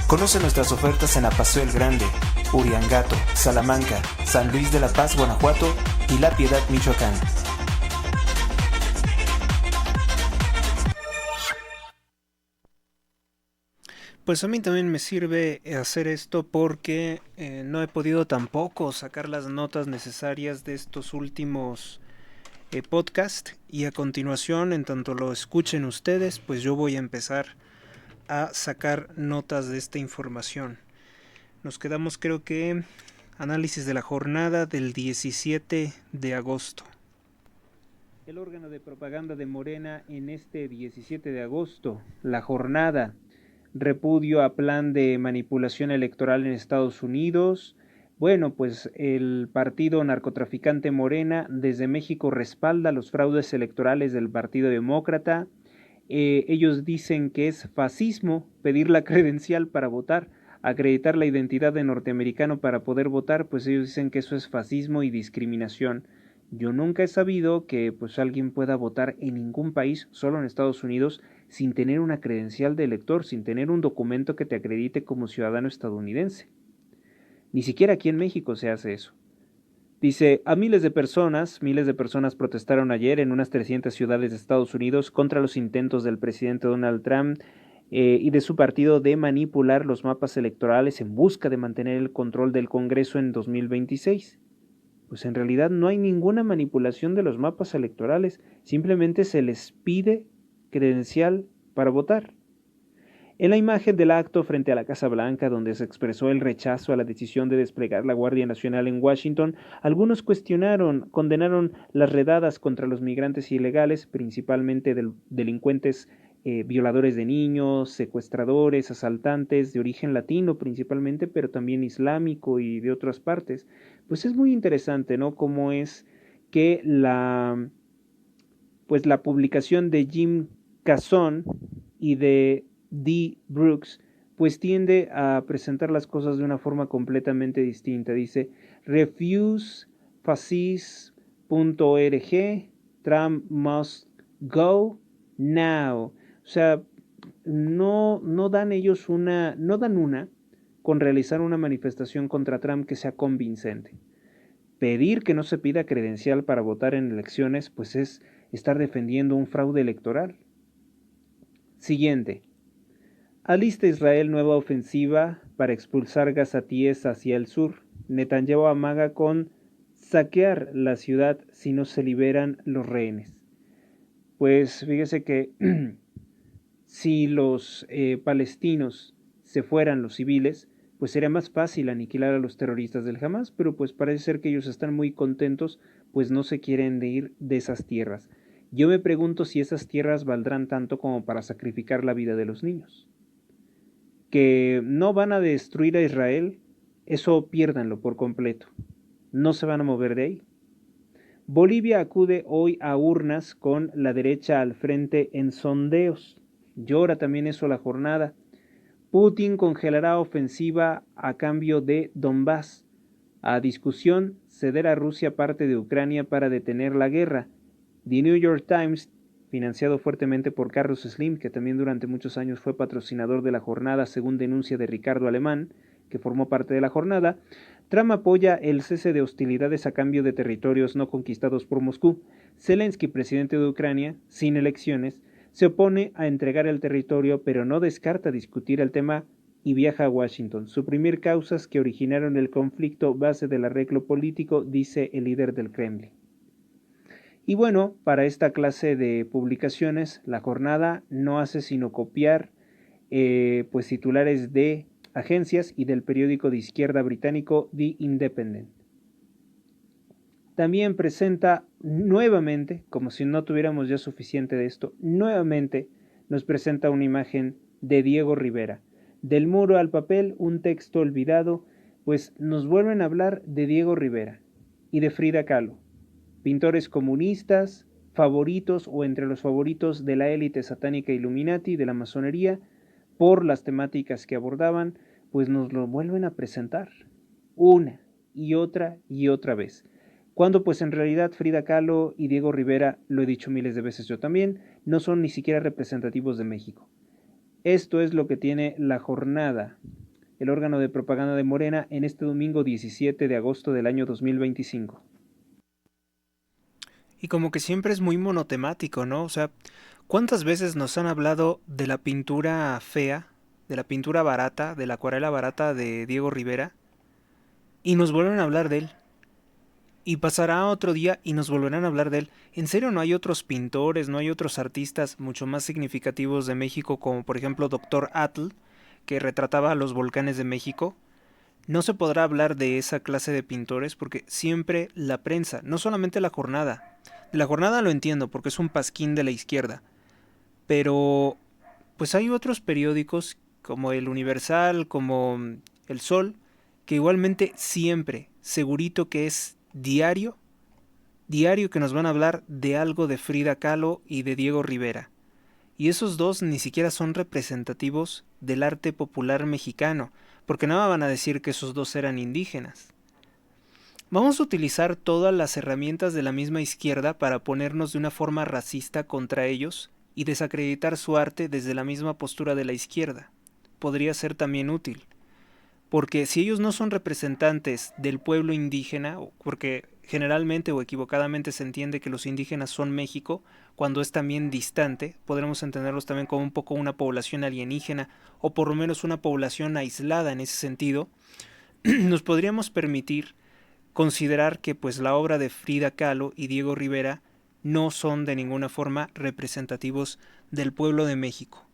Conoce nuestras ofertas en Apaseo el Grande, Uriangato, Salamanca, San Luis de la Paz, Guanajuato y La Piedad, Michoacán. Pues a mí también me sirve hacer esto porque no he podido tampoco sacar las notas necesarias de estos últimos podcasts y a continuación, en tanto lo escuchen ustedes, pues yo voy a empezar a sacar notas de esta información. Nos quedamos creo que Análisis de la jornada del 17 de agosto. El órgano de propaganda de Morena en este 17 de agosto, la jornada, repudio a plan de manipulación electoral en Estados Unidos. Bueno, pues el partido narcotraficante Morena desde México respalda los fraudes electorales del Partido Demócrata. Ellos dicen que es fascismo pedir la credencial para votar, acreditar la identidad de norteamericano para poder votar, pues ellos dicen que eso es fascismo y discriminación. Yo nunca he sabido que pues alguien pueda votar en ningún país, solo en Estados Unidos, sin tener una credencial de elector, sin tener un documento que te acredite como ciudadano estadounidense. Ni siquiera aquí en México se hace eso. Dice, a miles de personas protestaron ayer en unas 300 ciudades de Estados Unidos contra los intentos del presidente Donald Trump y de su partido de manipular los mapas electorales en busca de mantener el control del Congreso en 2026. Pues en realidad no hay ninguna manipulación de los mapas electorales, simplemente se les pide credencial para votar. En la imagen del acto frente a la Casa Blanca, donde se expresó el rechazo a la decisión de desplegar la Guardia Nacional en Washington, algunos condenaron las redadas contra los migrantes ilegales, principalmente delincuentes violadores de niños, secuestradores, asaltantes de origen latino principalmente, pero también islámico y de otras partes. Pues es muy interesante, ¿no? Cómo es que la publicación de Jim Cazón y de D. Brooks pues tiende a presentar las cosas de una forma completamente distinta. Dice, refusefascist.org, Trump must go now. O sea, no dan una con realizar una manifestación contra Trump que sea convincente. Pedir que no se pida credencial para votar en elecciones, pues es estar defendiendo un fraude electoral. Siguiente. Alista Israel nueva ofensiva para expulsar gazatíes hacia el sur. Netanyahu amaga con saquear la ciudad si no se liberan los rehenes. Pues fíjese que si los palestinos se fueran, los civiles, pues sería más fácil aniquilar a los terroristas del Hamas, pero pues parece ser que ellos están muy contentos, pues no se quieren ir de esas tierras. Yo me pregunto si esas tierras valdrán tanto como para sacrificar la vida de los niños. Que no van a destruir a Israel, eso piérdanlo por completo. No se van a mover de ahí. Bolivia acude hoy a urnas con la derecha al frente en sondeos. Llora también eso la jornada. Putin congelará ofensiva a cambio de Donbass. A discusión, ceder a Rusia parte de Ucrania para detener la guerra. The New York Times, financiado fuertemente por Carlos Slim, que también durante muchos años fue patrocinador de la jornada según denuncia de Ricardo Alemán, que formó parte de la jornada, Trump apoya el cese de hostilidades a cambio de territorios no conquistados por Moscú. Zelensky, presidente de Ucrania, sin elecciones, se opone a entregar el territorio, pero no descarta discutir el tema y viaja a Washington. Suprimir causas que originaron el conflicto base del arreglo político, dice el líder del Kremlin. Y bueno, para esta clase de publicaciones, la jornada no hace sino copiar pues titulares de agencias y del periódico de izquierda británico The Independent. También presenta nuevamente, como si no tuviéramos ya suficiente de esto, nuevamente nos presenta una imagen de Diego Rivera. Del muro al papel, un texto olvidado, pues nos vuelven a hablar de Diego Rivera y de Frida Kahlo, pintores comunistas, favoritos o entre los favoritos de la élite satánica Illuminati, de la masonería, por las temáticas que abordaban, pues nos lo vuelven a presentar una y otra vez. Cuando pues en realidad Frida Kahlo y Diego Rivera, lo he dicho miles de veces yo también, no son ni siquiera representativos de México. Esto es lo que tiene la jornada, el órgano de propaganda de Morena, en este domingo 17 de agosto del año 2025. Y como que siempre es muy monotemático, ¿no? O sea, ¿cuántas veces nos han hablado de la pintura fea, de la pintura barata, de la acuarela barata de Diego Rivera? Y nos vuelven a hablar de él. Y pasará otro día y nos volverán a hablar de él. ¿En serio no hay otros pintores, no hay otros artistas mucho más significativos de México, como por ejemplo Dr. Atl, que retrataba los volcanes de México? no se podrá hablar de esa clase de pintores porque siempre la prensa, no solamente la jornada, de la jornada lo entiendo porque es un pasquín de la izquierda, pero pues hay otros periódicos como el Universal, como el Sol, que igualmente siempre, segurito que es diario, diario que nos van a hablar de algo de Frida Kahlo y de Diego Rivera. Y esos dos ni siquiera son representativos del arte popular mexicano, porque nada van a decir que esos dos eran indígenas. Vamos a utilizar todas las herramientas de la misma izquierda para ponernos de una forma racista contra ellos y desacreditar su arte desde la misma postura de la izquierda. Podría ser también útil. Porque si ellos no son representantes del pueblo indígena, porque generalmente o equivocadamente se entiende que los indígenas son México, cuando es también distante, podremos entenderlos también como un poco una población alienígena, o por lo menos una población aislada en ese sentido, nos podríamos permitir considerar que pues la obra de Frida Kahlo y Diego Rivera no son de ninguna forma representativos del pueblo de México.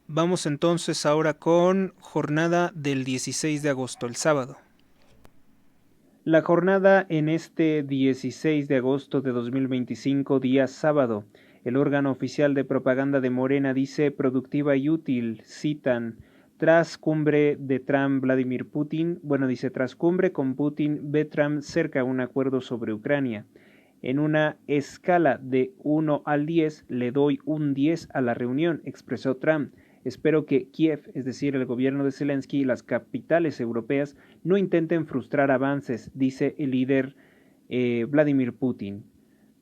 Vamos entonces ahora con jornada del 16 de agosto, el sábado. La jornada en este 16 de agosto de 2025, día sábado. El órgano oficial de propaganda de Morena dice productiva y útil, citan, tras cumbre de Trump-Vladimir Putin, tras cumbre con Putin, ve Trump cerca a un acuerdo sobre Ucrania. En una escala de 1 al 10, le doy un 10 a la reunión, expresó Trump. Espero que Kiev, es decir, el gobierno de Zelensky y las capitales europeas, no intenten frustrar avances, dice el líder Vladimir Putin.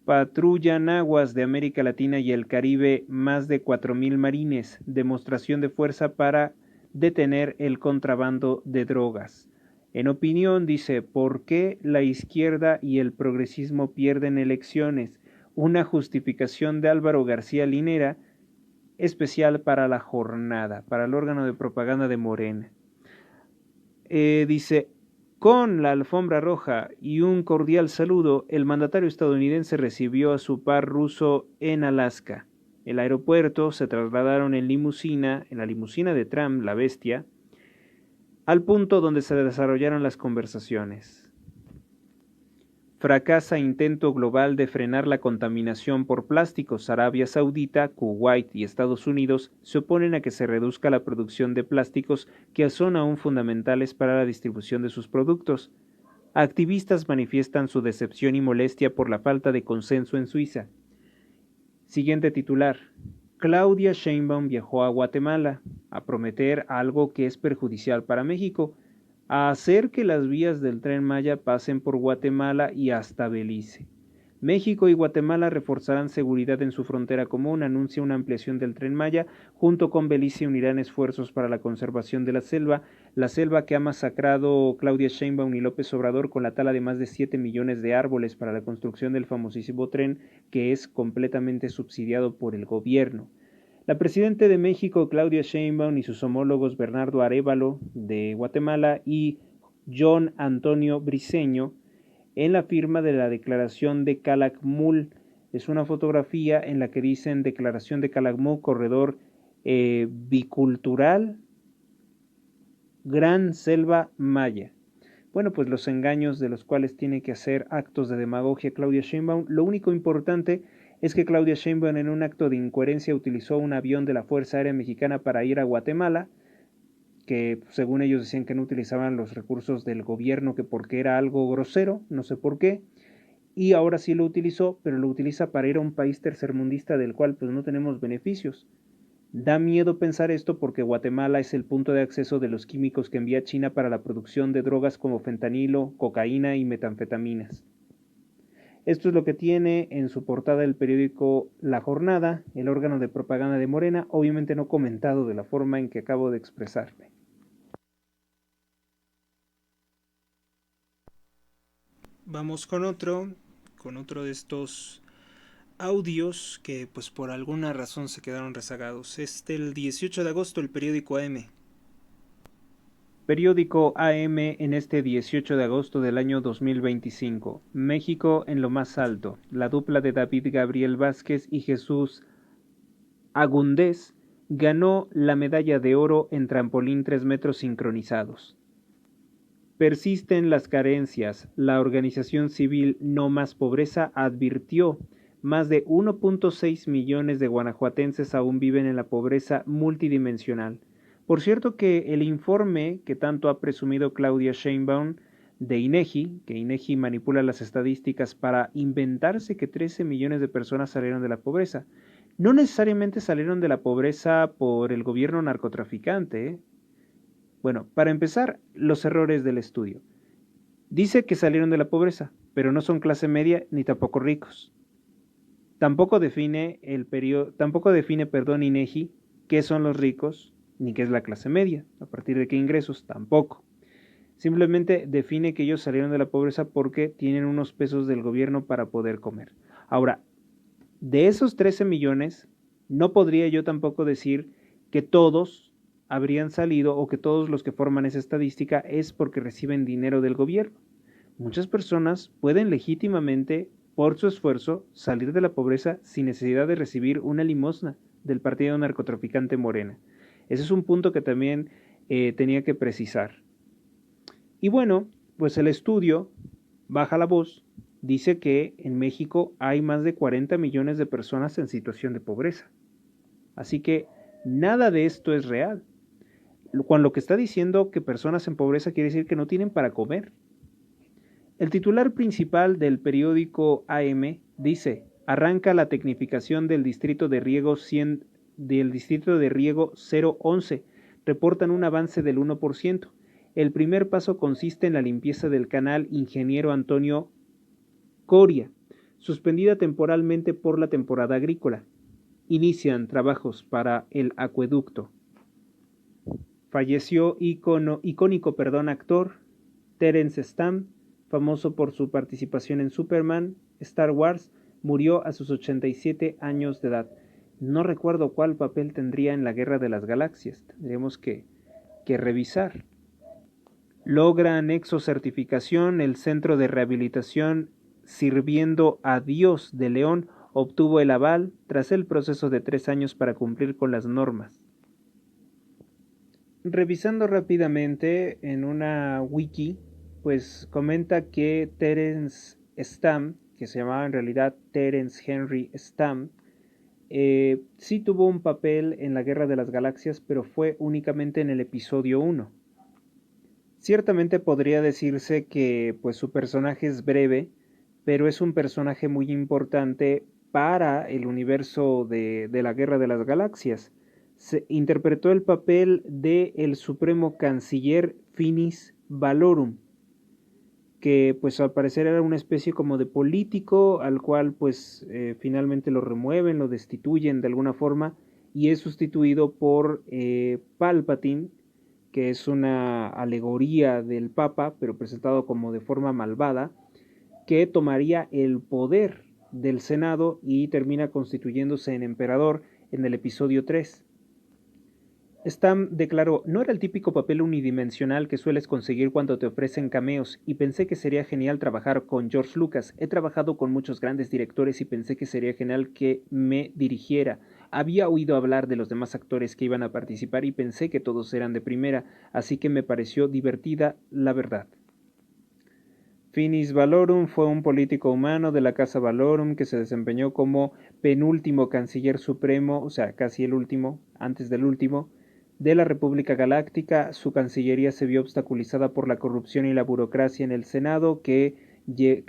Patrullan aguas de América Latina y el Caribe más de 4,000 marines, demostración de fuerza para detener el contrabando de drogas. En opinión, dice, ¿por qué la izquierda y el progresismo pierden elecciones? Una justificación de Álvaro García Linera, especial para la jornada, para el órgano de propaganda de Morena. Dice, con la alfombra roja y un cordial saludo, el mandatario estadounidense recibió a su par ruso en Alaska. El aeropuerto se trasladaron en la limusina de Trump, la bestia, al punto donde se desarrollaron las conversaciones. Fracasa intento global de frenar la contaminación por plásticos. Arabia Saudita, Kuwait y Estados Unidos se oponen a que se reduzca la producción de plásticos que son aún fundamentales para la distribución de sus productos. Activistas manifiestan su decepción y molestia por la falta de consenso en Suiza. Siguiente titular. Claudia Sheinbaum viajó a Guatemala a prometer algo que es perjudicial para México, a hacer que las vías del Tren Maya pasen por Guatemala y hasta Belice. México y Guatemala reforzarán seguridad en su frontera común, anuncia una ampliación del Tren Maya, junto con Belice unirán esfuerzos para la conservación de la selva que ha masacrado Claudia Sheinbaum y López Obrador con la tala de más de 7 millones de árboles para la construcción del famosísimo tren que es completamente subsidiado por el gobierno. La presidenta de México, Claudia Sheinbaum, y sus homólogos Bernardo Arévalo, de Guatemala, y John Antonio Briceño, en la firma de la Declaración de Calakmul. Es una fotografía en la que dicen Declaración de Calakmul, corredor bicultural, Gran Selva Maya. Bueno, pues los engaños de los cuales tiene que hacer actos de demagogia Claudia Sheinbaum. Lo único importante es que Claudia Sheinbaum en un acto de incoherencia utilizó un avión de la Fuerza Aérea Mexicana para ir a Guatemala, que según ellos decían que no utilizaban los recursos del gobierno, que porque era algo grosero, no sé por qué, y ahora sí lo utilizó, pero lo utiliza para ir a un país tercermundista del cual pues no tenemos beneficios. Da miedo pensar esto porque Guatemala es el punto de acceso de los químicos que envía China para la producción de drogas como fentanilo, cocaína y metanfetaminas. Esto es lo que tiene en su portada el periódico La Jornada, el órgano de propaganda de Morena, obviamente no comentado de la forma en que acabo de expresarme. Vamos con otro de estos audios que pues por alguna razón se quedaron rezagados. El 18 de agosto, el periódico AM. Periódico AM en este 18 de agosto del año 2025. México en lo más alto. La dupla de David Gabriel Vázquez y Jesús Agúndez ganó la medalla de oro en trampolín 3 metros sincronizados. Persisten las carencias. La organización civil No Más Pobreza advirtió: más de 1.6 millones de guanajuatenses aún viven en la pobreza multidimensional. Por cierto que el informe que tanto ha presumido Claudia Sheinbaum de INEGI, que INEGI manipula las estadísticas para inventarse que 13 millones de personas salieron de la pobreza. No necesariamente salieron de la pobreza por el gobierno narcotraficante, ¿eh? Bueno, para empezar, los errores del estudio. Dice que salieron de la pobreza, pero no son clase media ni tampoco ricos. Tampoco define INEGI qué son los ricos ni qué es la clase media, a partir de qué ingresos, tampoco. Simplemente define que ellos salieron de la pobreza porque tienen unos pesos del gobierno para poder comer. Ahora, de esos 13 millones, no podría yo tampoco decir que todos habrían salido o que todos los que forman esa estadística es porque reciben dinero del gobierno. Muchas personas pueden legítimamente, por su esfuerzo, salir de la pobreza sin necesidad de recibir una limosna del partido narcotraficante Morena. Ese es un punto que también tenía que precisar. Y bueno, pues el estudio baja la voz, dice que en México hay más de 40 millones de personas en situación de pobreza. Así que nada de esto es real. Cuando lo que está diciendo que personas en pobreza quiere decir que no tienen para comer. El titular principal del periódico AM dice: arranca la tecnificación del distrito de riego 011. Reportan un avance del 1%. El primer paso consiste en la limpieza del canal Ingeniero Antonio Coria, suspendida temporalmente por la temporada agrícola. Inician trabajos para el acueducto. Falleció icónico actor Terence Stamp, famoso por su participación en Superman, Star Wars. Murió a sus 87 años de edad. No recuerdo cuál papel tendría en la Guerra de las Galaxias. Tendríamos que revisar. Logra anexo certificación. El Centro de Rehabilitación Sirviendo a Dios de León obtuvo el aval tras el proceso de 3 años para cumplir con las normas. Revisando rápidamente en una wiki, pues comenta que Terence Stamp, que se llamaba en realidad Terence Henry Stamp, sí tuvo un papel en la Guerra de las Galaxias, pero fue únicamente en el episodio 1. Ciertamente podría decirse que pues su personaje es breve, pero es un personaje muy importante para el universo de la Guerra de las Galaxias. Se interpretó el papel de el supremo canciller Finis Valorum, que pues al parecer era una especie como de político al cual pues finalmente lo remueven, lo destituyen de alguna forma y es sustituido por Palpatine, que es una alegoría del Papa, pero presentado como de forma malvada, que tomaría el poder del Senado y termina constituyéndose en emperador en el episodio 3. Stamp declaró: no era el típico papel unidimensional que sueles conseguir cuando te ofrecen cameos, y pensé que sería genial trabajar con George Lucas. He trabajado con muchos grandes directores y pensé que sería genial que me dirigiera. Había oído hablar de los demás actores que iban a participar y pensé que todos eran de primera, así que me pareció divertida, la verdad. Finis Valorum fue un político humano de la Casa Valorum que se desempeñó como penúltimo canciller supremo, o sea, casi el último, antes del último, de la República Galáctica. Su cancillería se vio obstaculizada por la corrupción y la burocracia en el Senado que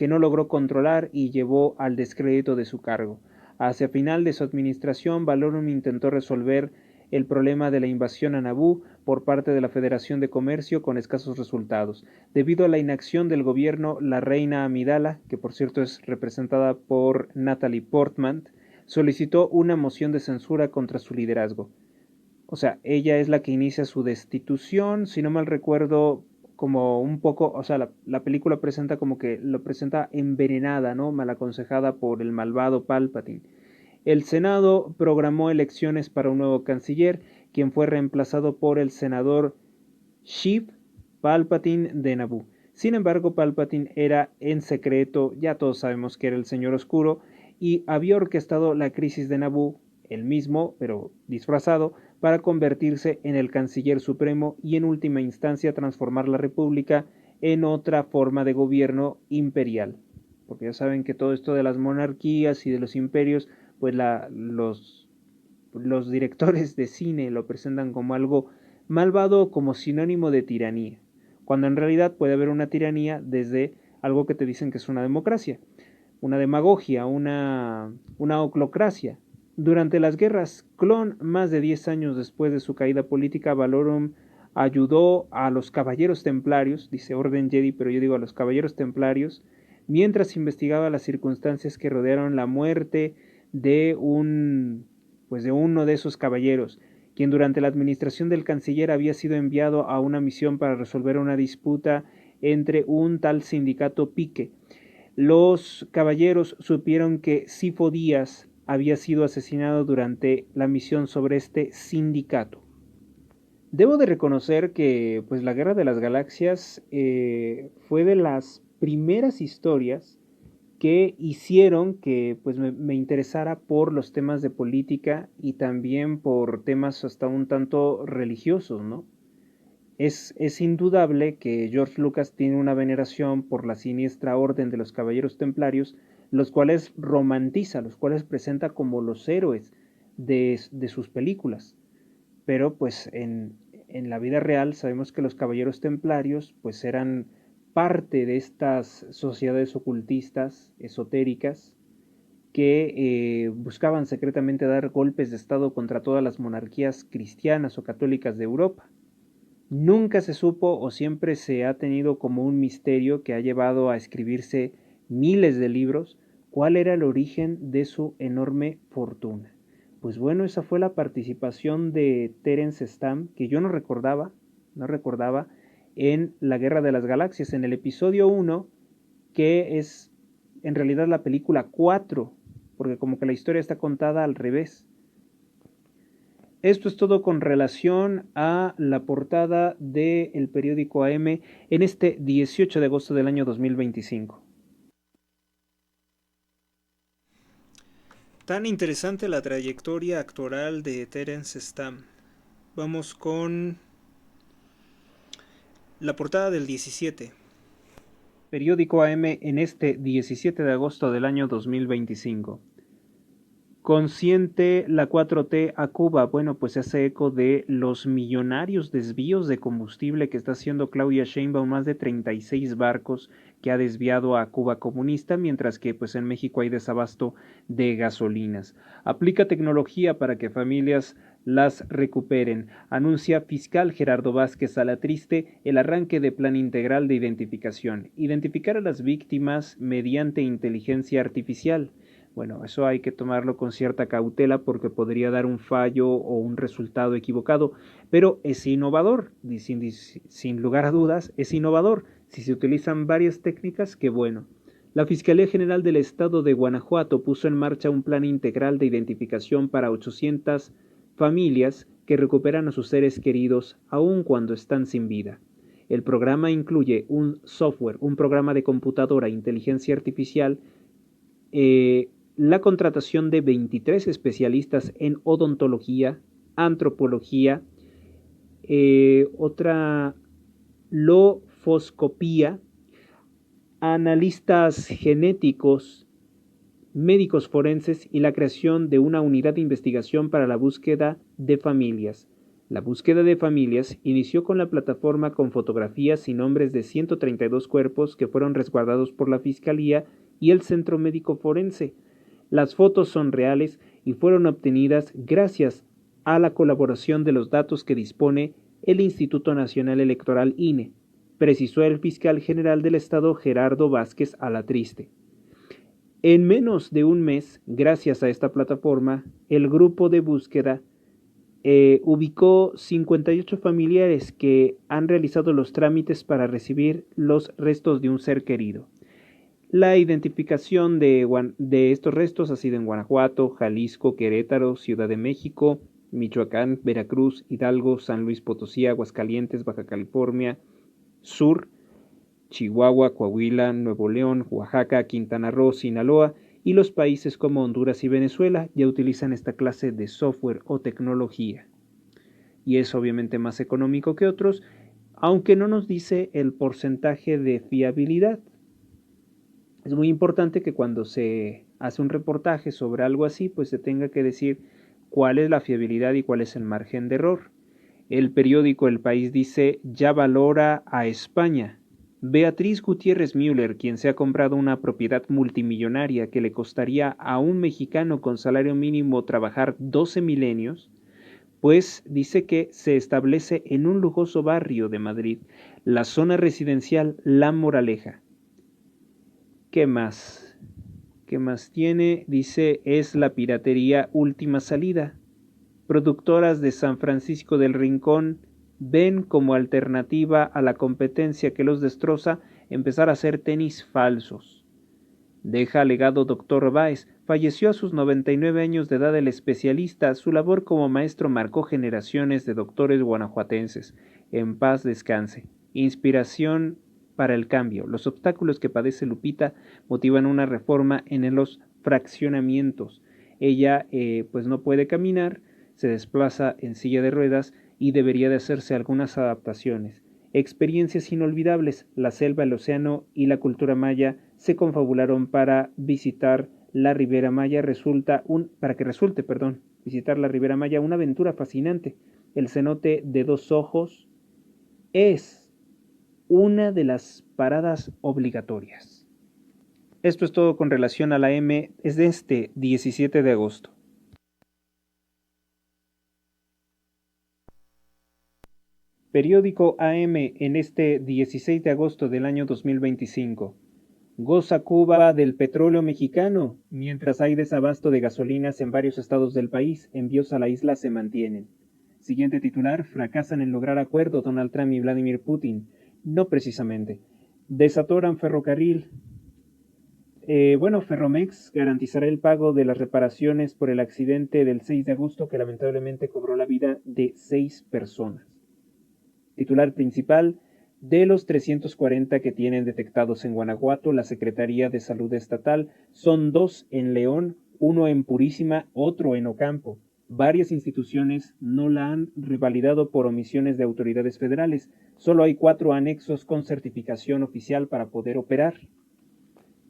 no logró controlar y llevó al descrédito de su cargo. Hacia final de su administración, Valorum intentó resolver el problema de la invasión a Naboo por parte de la Federación de Comercio con escasos resultados. Debido a la inacción del gobierno, la reina Amidala, que por cierto es representada por Natalie Portman, solicitó una moción de censura contra su liderazgo. O sea, ella es la que inicia su destitución, si no mal recuerdo, como un poco, o sea, la película presenta como que lo presenta envenenada, ¿no? Mal aconsejada por el malvado Palpatine. El Senado programó elecciones para un nuevo canciller, quien fue reemplazado por el senador Sheev Palpatine de Naboo. Sin embargo, Palpatine era en secreto, ya todos sabemos que era el Señor Oscuro, y había orquestado la crisis de Naboo el mismo, pero disfrazado, para convertirse en el canciller supremo y en última instancia transformar la república en otra forma de gobierno imperial. Porque ya saben que todo esto de las monarquías y de los imperios, pues los directores de cine lo presentan como algo malvado o como sinónimo de tiranía, cuando en realidad puede haber una tiranía desde algo que te dicen que es una democracia, una demagogia, una oclocracia. Durante las guerras clon, más de 10 años después de su caída política, Valorum ayudó a los caballeros templarios, dice Orden Jedi, pero yo digo a los caballeros templarios, mientras investigaba las circunstancias que rodearon la muerte de uno de esos caballeros, quien durante la administración del canciller había sido enviado a una misión para resolver una disputa entre un tal sindicato Pique. Los caballeros supieron que Sifo Díaz había sido asesinado durante la misión sobre este sindicato. Debo de reconocer que pues la Guerra de las Galaxias fue de las primeras historias que hicieron que pues me interesara por los temas de política y también por temas hasta un tanto religiosos, ¿no? Es indudable que George Lucas tiene una veneración por la siniestra orden de los Caballeros Templarios, los cuales romantiza, los cuales presenta como los héroes de sus películas. Pero pues en la vida real sabemos que los Caballeros Templarios pues eran parte de estas sociedades ocultistas, esotéricas, que buscaban secretamente dar golpes de estado contra todas las monarquías cristianas o católicas de Europa. Nunca se supo o siempre se ha tenido como un misterio que ha llevado a escribirse miles de libros cuál era el origen de su enorme fortuna. Pues bueno, esa fue la participación de Terence Stamp, que yo no recordaba en La Guerra de las Galaxias, en el episodio 1, que es en realidad la película 4, porque como que la historia está contada al revés. Esto es todo con relación a la portada del periódico AM en este 18 de agosto del año 2025. Tan interesante la trayectoria actoral de Terence Stamp. Vamos con la portada del 17. Periódico AM en este 17 de agosto del año 2025. Consciente la 4T a Cuba. Bueno, pues se hace eco de los millonarios desvíos de combustible que está haciendo Claudia Sheinbaum, más de 36 barcos que ha desviado a Cuba comunista, mientras que pues en México hay desabasto de gasolinas. Aplica tecnología para que familias las recuperen. Anuncia fiscal Gerardo Vázquez Alatriste el arranque de plan integral de identificación. Identificar a las víctimas mediante inteligencia artificial. Bueno, eso hay que tomarlo con cierta cautela porque podría dar un fallo o un resultado equivocado, pero es innovador, sin lugar a dudas, es innovador. Si se utilizan varias técnicas, qué bueno. La Fiscalía General del Estado de Guanajuato puso en marcha un plan integral de identificación para 800 familias que recuperan a sus seres queridos aun cuando están sin vida. El programa incluye un software, un programa de computadora, inteligencia artificial, la contratación de 23 especialistas en odontología, antropología, otra lofoscopía, analistas genéticos, médicos forenses y la creación de una unidad de investigación para la búsqueda de familias. La búsqueda de familias inició con la plataforma con fotografías y nombres de 132 cuerpos que fueron resguardados por la Fiscalía y el Centro Médico Forense. Las fotos son reales y fueron obtenidas gracias a la colaboración de los datos que dispone el Instituto Nacional Electoral INE, precisó el fiscal general del Estado Gerardo Vázquez Alatriste. En menos de un mes, gracias a esta plataforma, el grupo de búsqueda ubicó 58 familiares que han realizado los trámites para recibir los restos de un ser querido. La identificación de estos restos ha sido en Guanajuato, Jalisco, Querétaro, Ciudad de México, Michoacán, Veracruz, Hidalgo, San Luis Potosí, Aguascalientes, Baja California Sur, Chihuahua, Coahuila, Nuevo León, Oaxaca, Quintana Roo, Sinaloa y los países como Honduras y Venezuela ya utilizan esta clase de software o tecnología. Y es obviamente más económico que otros, aunque no nos dice el porcentaje de fiabilidad. Es muy importante que cuando se hace un reportaje sobre algo así, pues se tenga que decir cuál es la fiabilidad y cuál es el margen de error. El periódico El País dice, ya valora a España. Beatriz Gutiérrez Müller, quien se ha comprado una propiedad multimillonaria que le costaría a un mexicano con salario mínimo trabajar 12 milenios, pues dice que se establece en un lujoso barrio de Madrid, la zona residencial La Moraleja. ¿Qué más? ¿Qué más tiene? Dice, es la piratería última salida. Productoras de San Francisco del Rincón ven como alternativa a la competencia que los destroza empezar a hacer tenis falsos. Deja legado Dr. Báez. Falleció a sus 99 años de edad el especialista. Su labor como maestro marcó generaciones de doctores guanajuatenses. En paz descanse. Inspiración para el cambio. Los obstáculos que padece Lupita motivan una reforma en los fraccionamientos. Ella pues no puede caminar, se desplaza en silla de ruedas y debería de hacerse algunas adaptaciones. Experiencias inolvidables, la selva, el océano y la cultura maya se confabularon para visitar la Ribera Maya. Visitar la Ribera Maya una aventura fascinante. El cenote de dos ojos es una de las paradas obligatorias. Esto es todo con relación a la M, es de este 17 de agosto. Periódico AM en este 16 de agosto del año 2025. Goza Cuba del petróleo mexicano. Mientras hay desabasto de gasolinas en varios estados del país, envíos a la isla se mantienen. Siguiente titular, fracasan en lograr acuerdo Donald Trump y Vladimir Putin. No precisamente. Desatoran ferrocarril. Ferromex garantizará el pago de las reparaciones por el accidente del 6 de agosto que lamentablemente cobró la vida de 6 personas. Titular principal, de los 340 que tienen detectados en Guanajuato, la Secretaría de Salud Estatal, son 2 en León, 1 en Purísima, otro en Ocampo. Varias instituciones no la han revalidado por omisiones de autoridades federales. Solo hay 4 anexos con certificación oficial para poder operar.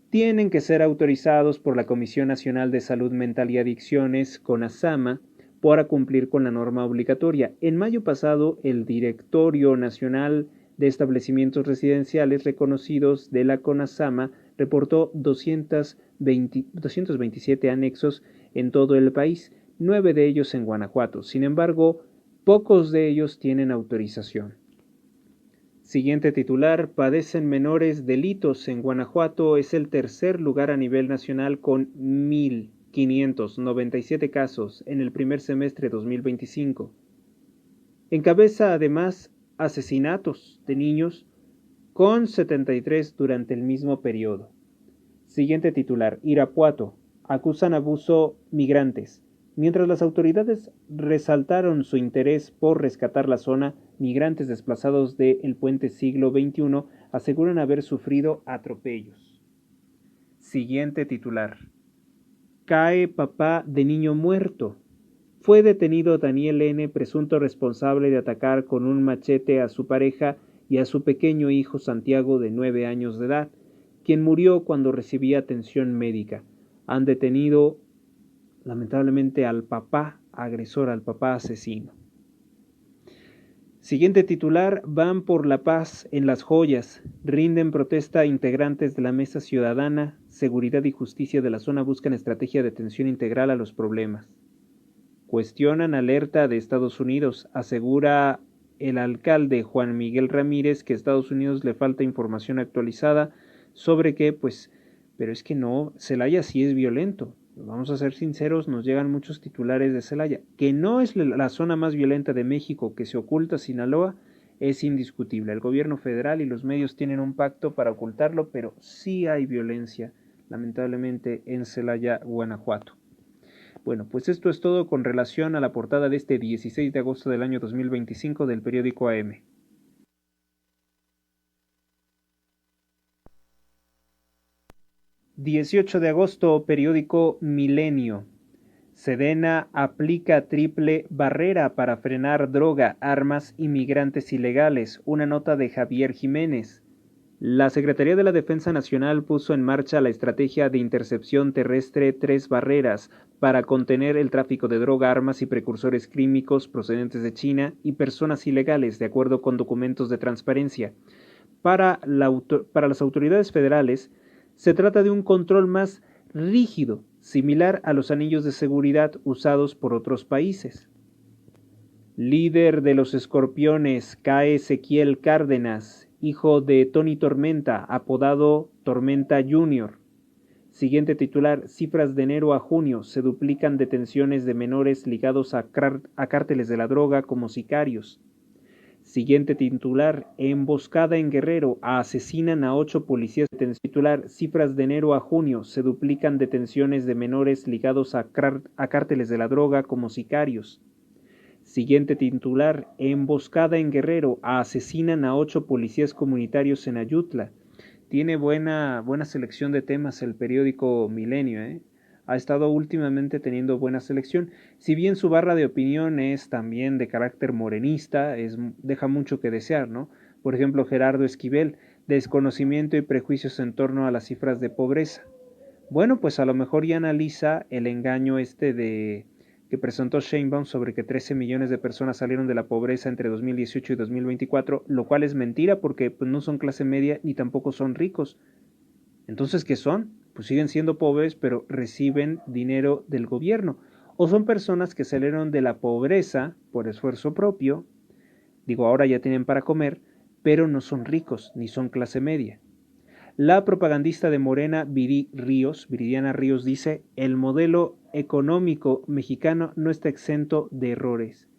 Tienen que ser autorizados por la Comisión Nacional de Salud Mental y Adicciones, CONASAMA, para cumplir con la norma obligatoria. En mayo pasado, el Directorio Nacional de Establecimientos Residenciales Reconocidos de la CONASAMA reportó 227 anexos en todo el país, 9 de ellos en Guanajuato. Sin embargo, pocos de ellos tienen autorización. Siguiente titular, padecen menores delitos en Guanajuato, es el tercer lugar a nivel nacional con 1,597 casos en el primer semestre de 2025. Encabeza además asesinatos de niños con 73 durante el mismo periodo. Siguiente titular, Irapuato, acusan abuso migrantes. Mientras las autoridades resaltaron su interés por rescatar la zona, migrantes desplazados del puente siglo XXI aseguran haber sufrido atropellos. Siguiente titular. Cae papá de niño muerto. Fue detenido Daniel N., presunto responsable de atacar con un machete a su pareja y a su pequeño hijo Santiago de 9 años de edad, quien murió cuando recibía atención médica. Han detenido lamentablemente al papá agresor, al papá asesino. Siguiente titular, van por la paz en Las Joyas, rinden protesta integrantes de la Mesa Ciudadana, Seguridad y Justicia de la zona buscan estrategia de atención integral a los problemas. Cuestionan alerta de Estados Unidos, asegura el alcalde Juan Miguel Ramírez que a Estados Unidos le falta información actualizada sobre qué, pero es que no, Celaya sí es violento. Vamos a ser sinceros, nos llegan muchos titulares de Celaya. Que no es la zona más violenta de México, que se oculta Sinaloa, es indiscutible. El gobierno federal y los medios tienen un pacto para ocultarlo, pero sí hay violencia, lamentablemente, en Celaya, Guanajuato. Bueno, pues esto es todo con relación a la portada de este 16 de agosto del año 2025 del periódico AM. 18 de agosto, periódico Milenio. Sedena aplica triple barrera para frenar droga, armas y migrantes ilegales. Una nota de Javier Jiménez. La Secretaría de la Defensa Nacional puso en marcha la estrategia de intercepción terrestre Tres Barreras para contener el tráfico de droga, armas y precursores químicos procedentes de China y personas ilegales, de acuerdo con documentos de transparencia. Para las autoridades federales, se trata de un control más rígido, similar a los anillos de seguridad usados por otros países. Líder de los Escorpiones cae Ezequiel Cárdenas, hijo de Tony Tormenta, apodado Tormenta Jr. Siguiente titular: cifras de enero a junio, se duplican detenciones de menores ligados a cárteles de la droga como sicarios. Siguiente titular: emboscada en Guerrero, asesinan a 8 policías. Titular: cifras de enero a junio, se duplican detenciones de menores ligados a cárteles de la droga como sicarios. Siguiente titular: emboscada en Guerrero, asesinan a 8 policías comunitarios en Ayutla. Tiene buena selección de temas el periódico Milenio, ¿eh? Ha estado últimamente teniendo buena selección. Si bien su barra de opinión es también de carácter morenista, deja mucho que desear, ¿no? Por ejemplo, Gerardo Esquivel, desconocimiento y prejuicios en torno a las cifras de pobreza. Bueno, pues a lo mejor ya analiza el engaño que presentó Sheinbaum sobre que 13 millones de personas salieron de la pobreza entre 2018 y 2024, lo cual es mentira porque pues, no son clase media ni tampoco son ricos. Entonces, ¿qué son? Pues siguen siendo pobres, pero reciben dinero del gobierno. O son personas que salieron de la pobreza por esfuerzo propio, digo, ahora ya tienen para comer, pero no son ricos ni son clase media. La propagandista de Morena, Viridiana Ríos, dice: el modelo económico mexicano no está exento de errores.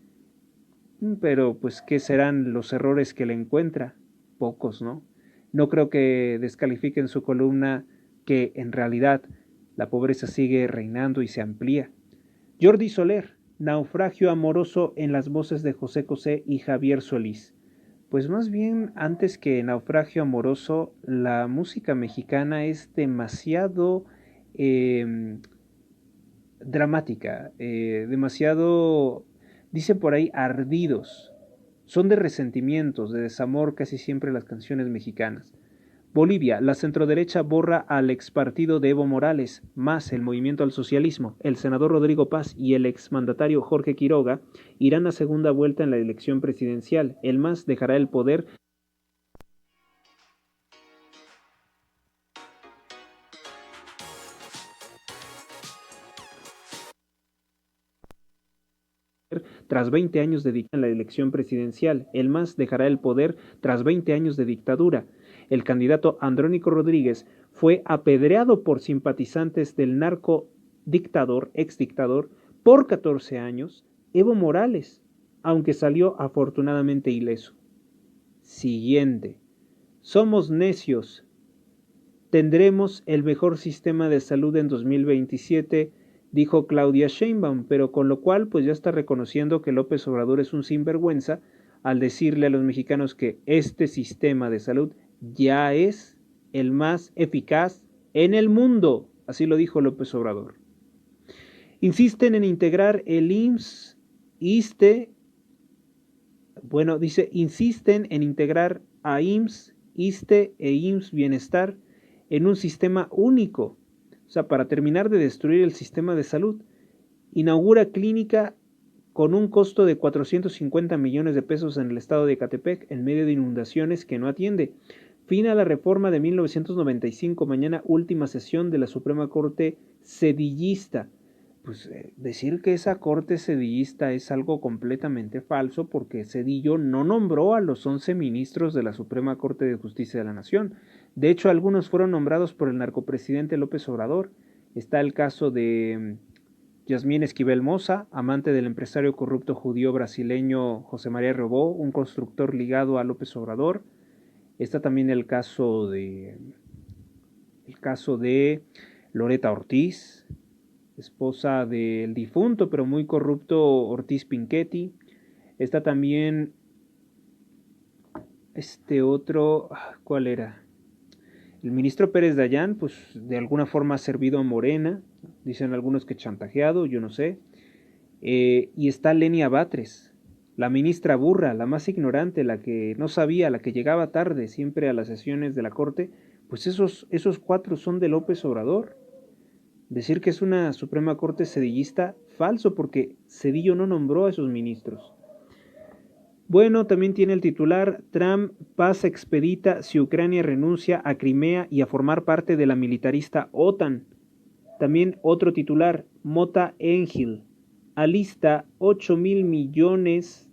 Pero, pues, ¿qué serán los errores que le encuentra? Pocos, ¿no? No creo que descalifiquen su columna que, en realidad, la pobreza sigue reinando y se amplía. Jordi Soler, naufragio amoroso en las voces de José José y Javier Solís. Pues más bien, antes que naufragio amoroso, la música mexicana es demasiado dramática, demasiado, dicen por ahí, ardidos. Son de resentimientos, de desamor casi siempre las canciones mexicanas. Bolivia, la centroderecha borra al expartido de Evo Morales, más el Movimiento al Socialismo. El senador Rodrigo Paz y el exmandatario Jorge Quiroga irán a segunda vuelta en la elección presidencial. El MAS dejará el poder tras 20 años de dictadura en la elección presidencial. El MAS dejará el poder tras 20 años de dictadura. El candidato Andrónico Rodríguez fue apedreado por simpatizantes del exdictador, por 14 años, Evo Morales, aunque salió afortunadamente ileso. Siguiente. Somos necios. Tendremos el mejor sistema de salud en 2027, dijo Claudia Sheinbaum, pero con lo cual pues ya está reconociendo que López Obrador es un sinvergüenza al decirle a los mexicanos que este sistema de salud ya es el más eficaz en el mundo. Así lo dijo López Obrador. Insisten en integrar el IMSS, insisten en integrar a IMSS, ISSSTE e IMSS Bienestar en un sistema único, o sea, para terminar de destruir el sistema de salud. Inaugura clínica con un costo de 450 millones de pesos en el estado de Ecatepec, en medio de inundaciones que no atiende. Fin a la reforma de 1995, mañana última sesión de la Suprema Corte Sedillista. Pues decir que esa corte sedillista es algo completamente falso, porque Zedillo no nombró a los 11 ministros de la Suprema Corte de Justicia de la Nación. De hecho, algunos fueron nombrados por el narcopresidente López Obrador. Está el caso de Yasmín Esquivel Moza, amante del empresario corrupto judío brasileño José María Robó, un constructor ligado a López Obrador. Está también el caso de Loreta Ortiz, esposa del difunto pero muy corrupto Ortiz Pinchetti. Está también ¿cuál era? El ministro Pérez Dayán, pues de alguna forma ha servido a Morena, dicen algunos que chantajeado, yo no sé. Y está Lenia Batres, la ministra burra, la más ignorante, la que no sabía, la que llegaba tarde siempre a las sesiones de la Corte, pues esos 4 son de López Obrador. Decir que es una Suprema Corte cedillista, falso, porque Cedillo no nombró a esos ministros. Bueno, también tiene el titular: Trump, paz expedita si Ucrania renuncia a Crimea y a formar parte de la militarista OTAN. También otro titular: Mota Engel alista 8,000 millones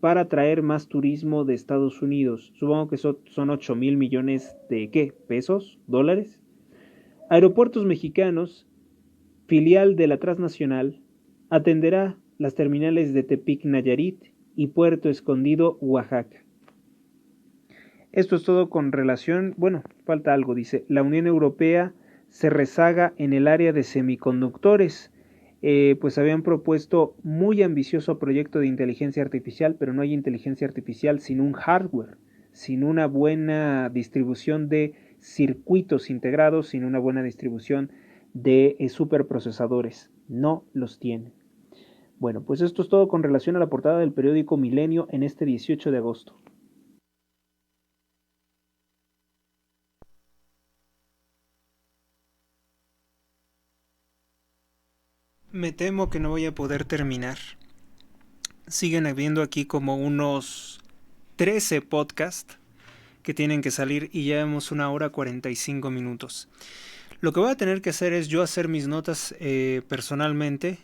para traer más turismo de Estados Unidos. Supongo que son 8,000 millones de ¿qué? ¿Pesos? ¿Dólares? Aeropuertos Mexicanos, filial de la transnacional, atenderá las terminales de Tepic, Nayarit y Puerto Escondido, Oaxaca. Esto es todo con relación, bueno, falta algo, dice, la Unión Europea se rezaga en el área de semiconductores. Pues habían propuesto muy ambicioso proyecto de inteligencia artificial, pero no hay inteligencia artificial sin un hardware, sin una buena distribución de circuitos integrados, sin una buena distribución de superprocesadores. No los tienen. Bueno, pues esto es todo con relación a la portada del periódico Milenio en este 18 de agosto. Me temo que no voy a poder terminar. Siguen habiendo aquí como unos 13 podcasts que tienen que salir y ya vemos 1 hora 45 minutos. Lo que voy a tener que hacer es yo hacer mis notas personalmente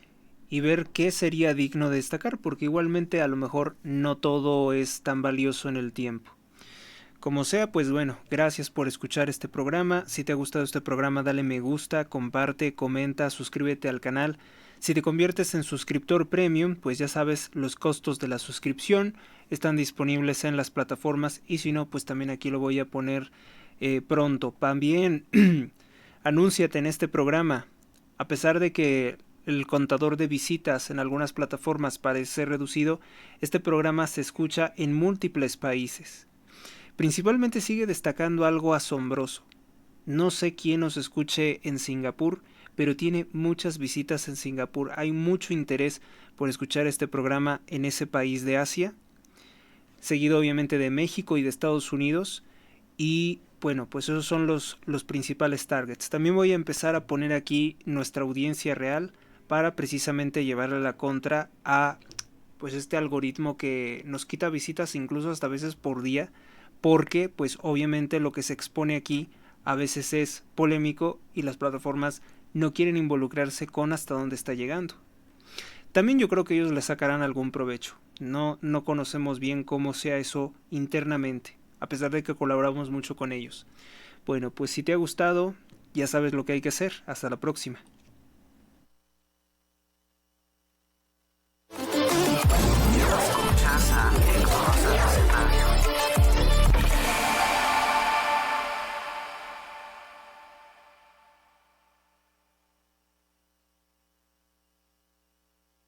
y ver qué sería digno de destacar, porque igualmente a lo mejor no todo es tan valioso en el tiempo. Como sea, pues bueno, gracias por escuchar este programa. Si te ha gustado este programa, dale me gusta, comparte, comenta, suscríbete al canal. Si te conviertes en suscriptor premium, pues ya sabes, los costos de la suscripción están disponibles en las plataformas, y si no, pues también aquí lo voy a poner pronto. También anúnciate en este programa. A pesar de que el contador de visitas en algunas plataformas parece reducido, este programa se escucha en múltiples países. Principalmente sigue destacando algo asombroso. No sé quién nos escuche en Singapur, pero tiene muchas visitas en Singapur. Hay mucho interés por escuchar este programa en ese país de Asia, seguido obviamente de México y de Estados Unidos. Y bueno, pues esos son los principales targets. También voy a empezar a poner aquí nuestra audiencia real para precisamente llevarle la contra a pues este algoritmo que nos quita visitas incluso hasta veces por día, porque pues obviamente lo que se expone aquí a veces es polémico y las plataformas no quieren involucrarse con hasta dónde está llegando. También yo creo que ellos le sacarán algún provecho. No conocemos bien cómo sea eso internamente, a pesar de que colaboramos mucho con ellos. Bueno, pues si te ha gustado, ya sabes lo que hay que hacer. Hasta la próxima.